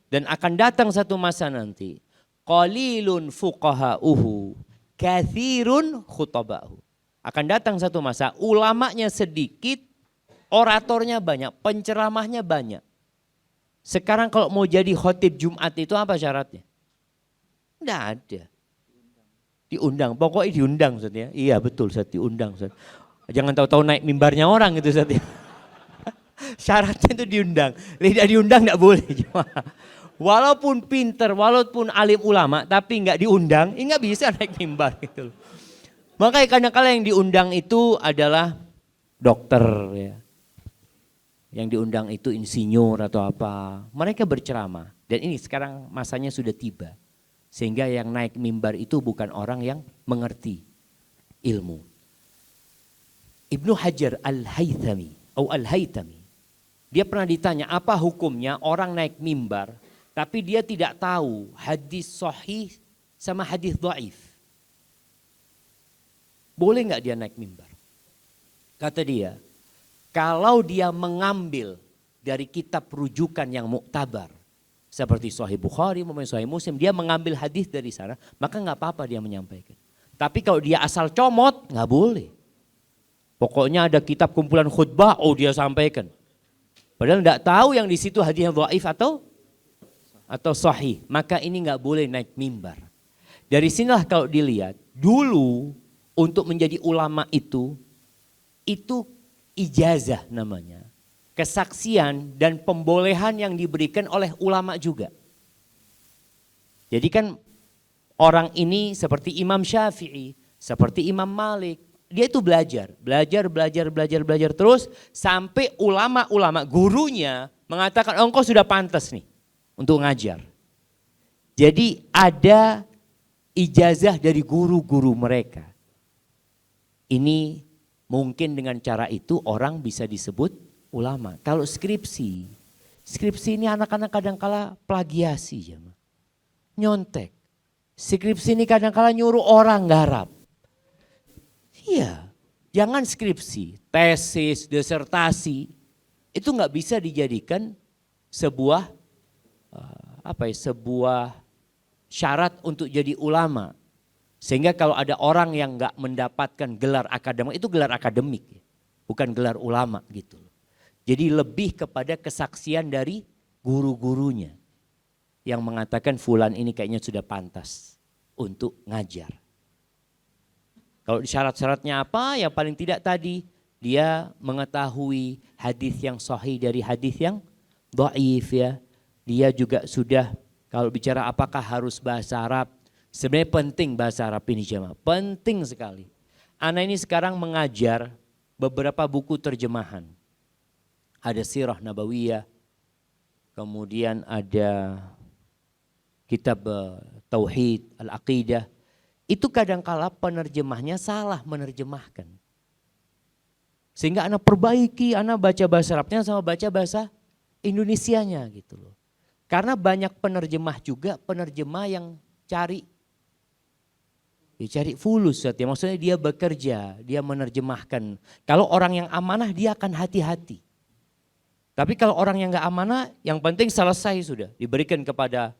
Dan akan datang satu masa nanti, qalilun fuqaha'uhu, kathirun khutaba'uhu. Akan datang satu masa, ulamanya sedikit, oratornya banyak, penceramahnya banyak. Sekarang kalau mau jadi khotib Jumat itu apa syaratnya? Tidak ada. Diundang, pokoknya diundang Ustaz ya. Iya betul Ustaz, diundang Ustaz. Jangan tahu-tahu naik mimbarnya orang itu Ustaz ya. Syaratnya itu diundang. Tidak diundang tidak boleh. Walaupun pinter, walaupun alim ulama, tapi nggak diundang, nggak bisa naik mimbar gitu loh. Makanya kadang-kadang yang diundang itu adalah dokter ya. Yang diundang itu insinyur atau apa. Mereka berceramah. Dan ini sekarang masanya sudah tiba. Sehingga yang naik mimbar itu bukan orang yang mengerti ilmu. Ibnu Hajar Al-Haythami atau Al-Haythami, dia pernah ditanya apa hukumnya orang naik mimbar tapi dia tidak tahu hadis sahih sama hadis dhaif. Boleh nggak dia naik mimbar? Kata dia, kalau dia mengambil dari kitab rujukan yang muktabar, seperti Sahih Bukhari, Sahih Muslim, dia mengambil hadis dari sana, maka nggak apa-apa dia menyampaikan. Tapi kalau dia asal comot, nggak boleh. Pokoknya ada kitab kumpulan khutbah, oh dia sampaikan. Padahal nggak tahu yang di situ hadisnya dhaif atau sahih, maka ini nggak boleh naik mimbar. Dari sinilah kalau dilihat, dulu untuk menjadi ulama itu ijazah namanya. Kesaksian dan pembolehan yang diberikan oleh ulama juga. Jadi kan orang ini seperti Imam Syafi'i, seperti Imam Malik, dia itu belajar terus sampai ulama-ulama gurunya mengatakan engkau sudah pantas nih untuk ngajar. Jadi ada ijazah dari guru-guru mereka. Ini mungkin dengan cara itu orang bisa disebut ulama. Kalau skripsi ini anak-anak kadang-kala plagiasi, nyontek. Skripsi ini kadang-kala nyuruh orang garap. Iya, jangan skripsi, tesis, disertasi itu nggak bisa dijadikan sebuah sebuah syarat untuk jadi ulama. Sehingga kalau ada orang yang nggak mendapatkan gelar akademik, itu gelar akademik, bukan gelar ulama gitu. Jadi lebih kepada kesaksian dari guru-gurunya yang mengatakan fulan ini kayaknya sudah pantas untuk ngajar. Kalau syarat-syaratnya apa? Yang paling tidak tadi dia mengetahui hadis yang sahih dari hadis yang dhaif ya. Dia juga sudah kalau bicara apakah harus bahasa Arab, sebenarnya penting bahasa Arab ini jemaah, penting sekali. Ana ini sekarang mengajar beberapa buku terjemahan. Ada Sirah Nabawiyah, kemudian ada kitab Tauhid, Al-Aqidah. Itu kadangkala penerjemahnya salah menerjemahkan. Sehingga anak perbaiki, anak baca bahasa Arabnya sama baca bahasa Indonesianya gitu loh. Karena banyak penerjemah juga, penerjemah yang cari fulus, ya. Maksudnya dia bekerja, dia menerjemahkan. Kalau orang yang amanah dia akan hati-hati. Tapi kalau orang yang gak amanah, yang penting selesai sudah. Diberikan kepada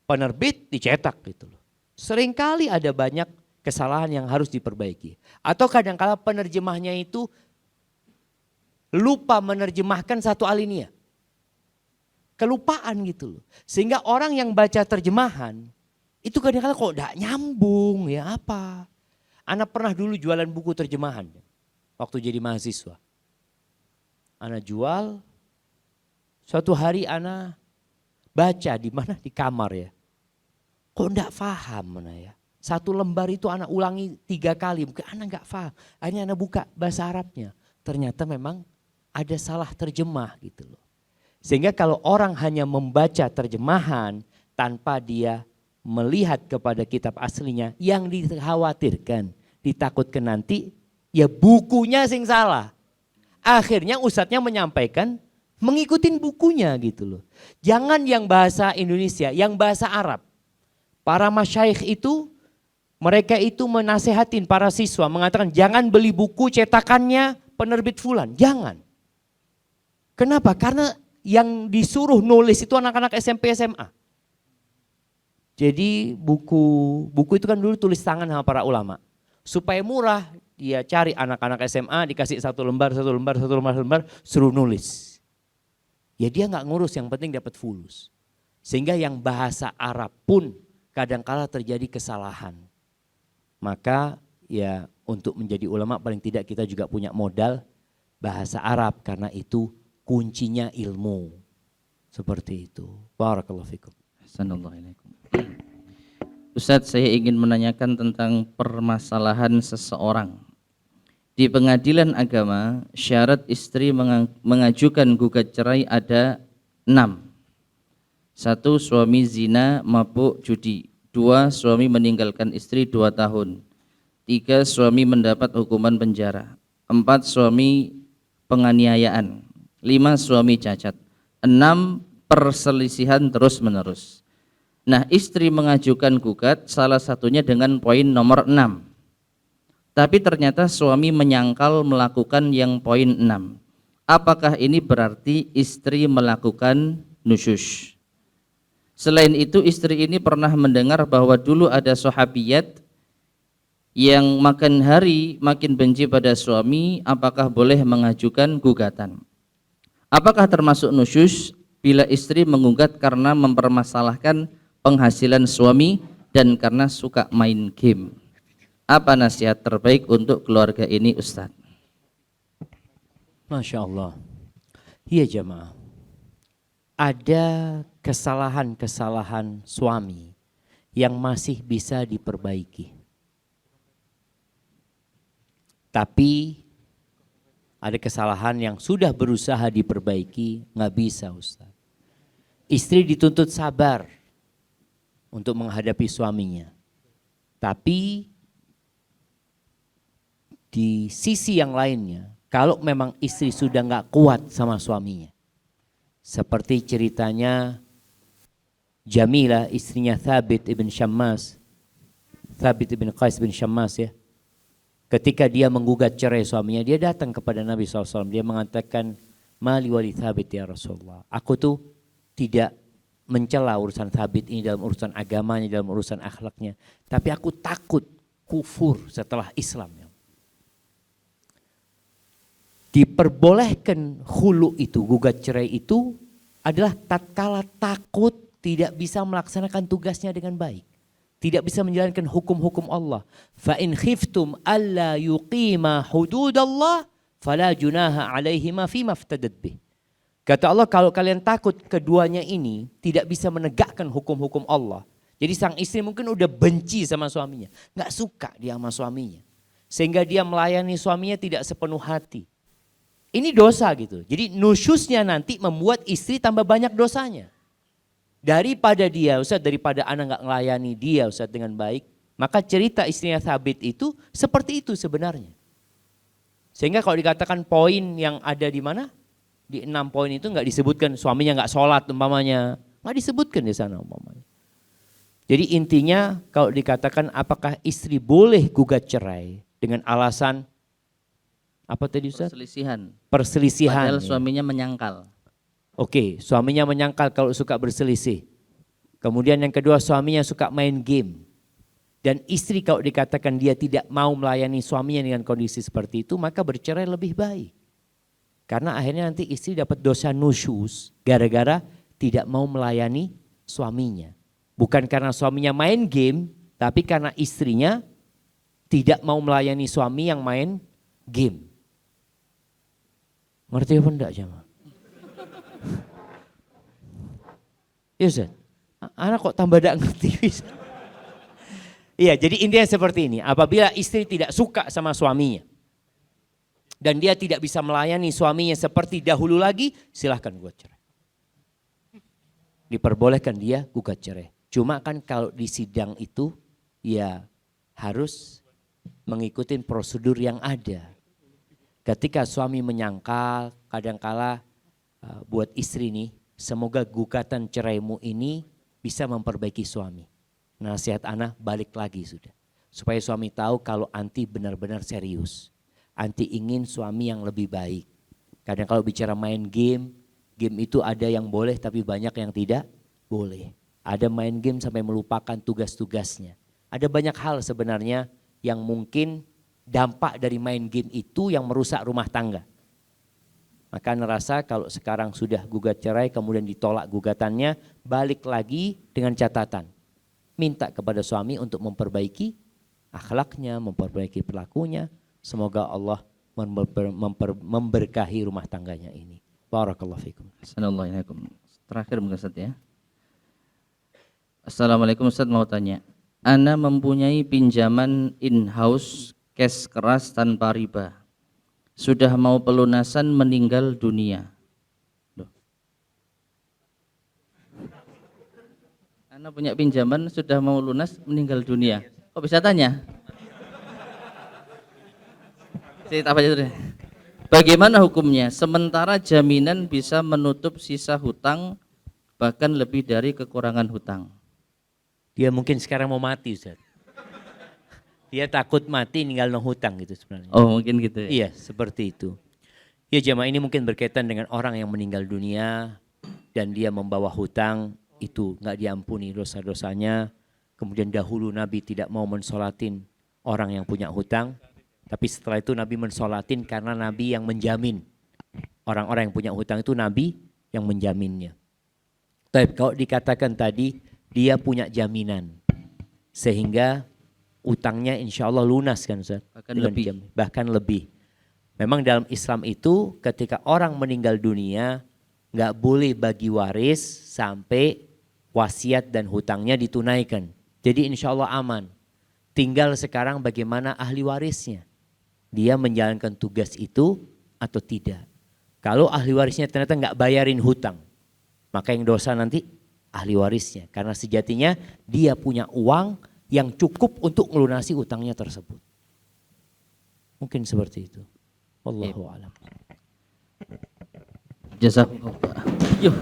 penerbit, dicetak gitu loh. Seringkali ada banyak kesalahan yang harus diperbaiki. Atau kadang-kala penerjemahnya itu lupa menerjemahkan satu alinea. Kelupaan gitu loh. Sehingga orang yang baca terjemahan, itu kadang-kala kok gak nyambung ya apa. Anak pernah dulu jualan buku terjemahan waktu jadi mahasiswa. Anak jual, suatu hari anak baca di mana di kamar ya. Kok enggak paham mana ya. Satu lembar itu anak ulangi 3 kali, mungkin anak enggak paham. Akhirnya anak buka bahasa Arabnya. Ternyata memang ada salah terjemah gitu loh. Sehingga kalau orang hanya membaca terjemahan tanpa dia melihat kepada kitab aslinya, yang dikhawatirkan, ditakutkan nanti ya bukunya sing salah. Akhirnya ustadznya menyampaikan mengikutin bukunya gitu loh. Jangan yang bahasa Indonesia, yang bahasa Arab. Para masyayikh itu mereka itu menasehatin para siswa, mengatakan jangan beli buku cetakannya penerbit fulan, jangan. Kenapa? Karena yang disuruh nulis itu anak-anak SMP SMA. Jadi buku itu kan dulu tulis tangan sama para ulama. Supaya murah, dia cari anak-anak SMA, dikasih satu lembar, suruh nulis. Ya dia nggak ngurus, yang penting dapat fulus. Sehingga yang bahasa Arab pun kadangkala terjadi kesalahan. Maka ya untuk menjadi ulama paling tidak kita juga punya modal bahasa Arab, karena itu kuncinya ilmu. Seperti itu. Barakallahu fikum. Assalamualaikum. Ustadz, saya ingin menanyakan tentang permasalahan seseorang. Di pengadilan agama, syarat istri mengajukan gugat cerai ada 6. 1. Suami zina, mabuk, judi. 2. Suami meninggalkan istri 2 tahun. 3. Suami mendapat hukuman penjara. 4. Suami penganiayaan. 5. Suami cacat. 6. Perselisihan terus menerus. Nah, istri mengajukan gugat salah satunya dengan poin nomor 6. Tapi ternyata suami menyangkal melakukan yang poin 6. Apakah ini berarti istri melakukan nusyush? Selain itu, istri ini pernah mendengar bahwa dulu ada sahabiyat yang makin hari makin benci pada suami. Apakah boleh mengajukan gugatan? Apakah termasuk nusyush bila istri menggugat karena mempermasalahkan penghasilan suami dan karena suka main game? Apa nasihat terbaik untuk keluarga ini, Ustadz? Masya Allah. Iya jamaah. Ada kesalahan-kesalahan suami yang masih bisa diperbaiki. Tapi ada kesalahan yang sudah berusaha diperbaiki, nggak bisa Ustaz. Istri dituntut sabar untuk menghadapi suaminya. Tapi di sisi yang lainnya, kalau memang istri sudah nggak kuat sama suaminya, seperti ceritanya Jamilah, istrinya Thabit ibn Syammas, Thabit ibn Qais bin Syammas ya. Ketika dia menggugat cerai suaminya, dia datang kepada Nabi SAW. Dia mengatakan, Mali wali Thabit ya Rasulullah. Aku tuh tidak mencela urusan Thabit ini dalam urusan agamanya, dalam urusan akhlaknya. Tapi aku takut kufur setelah Islam. Diperbolehkan khulu itu, gugat cerai itu adalah tatkala takut tidak bisa melaksanakan tugasnya dengan baik. Tidak bisa menjalankan hukum-hukum Allah. Fa in khiftum alla yuqima hududallah fala junaha alaihima fima iftadat bih. Kata Allah, kalau kalian takut keduanya ini tidak bisa menegakkan hukum-hukum Allah. Jadi sang istri mungkin udah benci sama suaminya, nggak suka dia sama suaminya. Sehingga dia melayani suaminya tidak sepenuh hati. Ini dosa gitu. Jadi nusyusnya nanti membuat istri tambah banyak dosanya. Daripada dia, Ustaz, daripada anak nggak melayani dia, Ustaz, dengan baik, maka cerita istrinya Thabit itu seperti itu sebenarnya. Sehingga kalau dikatakan poin yang ada di mana? Di 6 poin itu nggak disebutkan suaminya nggak sholat umpamanya, nggak disebutkan di sana umpamanya. Jadi intinya kalau dikatakan apakah istri boleh gugat cerai dengan alasan apa tadi Ustaz? Perselisihan. Perselisihan. Padahal ya. suaminya menyangkal. Oke, suaminya menyangkal kalau suka berselisih. Kemudian yang kedua, suaminya suka main game. Dan istri kalau dikatakan dia tidak mau melayani suaminya dengan kondisi seperti itu, maka bercerai lebih baik. Karena akhirnya nanti istri dapat dosa nusyus gara-gara tidak mau melayani suaminya. Bukan karena suaminya main game, tapi karena istrinya tidak mau melayani suami yang main game. Ngerti apa enggak jemaah? Ya Ustaz, anak kok tambah tidak ngerti. Iya, jadi intinya seperti ini. Apabila istri tidak suka sama suaminya dan dia tidak bisa melayani suaminya seperti dahulu lagi, silahkan gugat cerai. Diperbolehkan dia gugat cerai. Cuma kan kalau di sidang itu ya harus mengikuti prosedur yang ada. Ketika suami menyangkal, kadangkala buat istri nih, semoga gugatan ceraimu ini bisa memperbaiki suami. Nasihat anak balik lagi sudah. Supaya suami tahu kalau anti benar-benar serius. Anti ingin suami yang lebih baik. Kadang kalau bicara main game, game itu ada yang boleh tapi banyak yang tidak boleh. Ada main game sampai melupakan tugas-tugasnya. Ada banyak hal sebenarnya yang mungkin dampak dari main game itu yang merusak rumah tangga. Maka ngerasa kalau sekarang sudah gugat cerai kemudian ditolak gugatannya, balik lagi dengan catatan. Minta kepada suami untuk memperbaiki akhlaknya, memperbaiki perilakunya. Semoga Allah memberkahi rumah tangganya ini. Barakallahu fikum. Assalamualaikum. Terakhir mungkin Ustaz ya. Assalamualaikum Ustaz, mau tanya. Ana mempunyai pinjaman in-house cash keras tanpa riba. Sudah mau pelunasan meninggal dunia. Loh. Ana punya pinjaman sudah mau lunas meninggal dunia. Kok bisa tanya? Saya apa itu deh. Bagaimana hukumnya? Sementara jaminan bisa menutup sisa hutang bahkan lebih dari kekurangan hutang. Dia mungkin sekarang mau mati, Ustaz. Dia takut mati ninggal no hutang gitu sebenarnya. Oh, mungkin gitu ya. Iya, seperti itu. Ya jemaah, ini mungkin berkaitan dengan orang yang meninggal dunia dan dia membawa hutang, itu nggak diampuni dosa-dosanya. Kemudian dahulu Nabi tidak mau mensolatin orang yang punya hutang. Tapi setelah itu Nabi mensolatin karena Nabi yang menjamin. Orang-orang yang punya hutang itu Nabi yang menjaminnya. Tapi kalau dikatakan tadi dia punya jaminan. Sehingga utangnya insya Allah lunas kan Ustaz? Bahkan lebih. Memang dalam Islam itu ketika orang meninggal dunia nggak boleh bagi waris sampai wasiat dan hutangnya ditunaikan. Jadi insya Allah aman. Tinggal sekarang bagaimana ahli warisnya. Dia menjalankan tugas itu atau tidak. Kalau ahli warisnya ternyata nggak bayarin hutang, maka yang dosa nanti ahli warisnya. Karena sejatinya dia punya uang yang cukup untuk melunasi utangnya tersebut. Mungkin seperti itu. Wallahu a'lam. Jazakallah. Yuk.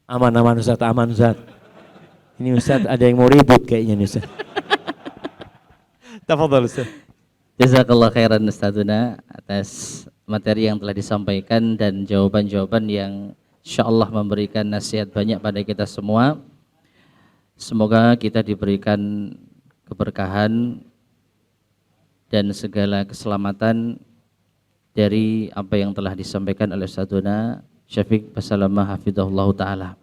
Aman Ustaz, aman Ustaz. Ini Ustaz ada yang mau ribut kayaknya nih Ustaz. Tafadhal Ustaz. Jazakallah khairan Ustazuna atas materi yang telah disampaikan dan jawaban-jawaban yang insyaallah memberikan nasihat banyak pada kita semua. Semoga kita diberikan keberkahan dan segala keselamatan dari apa yang telah disampaikan oleh Ustazuna Syafiq Basalamah hafizahullah taala.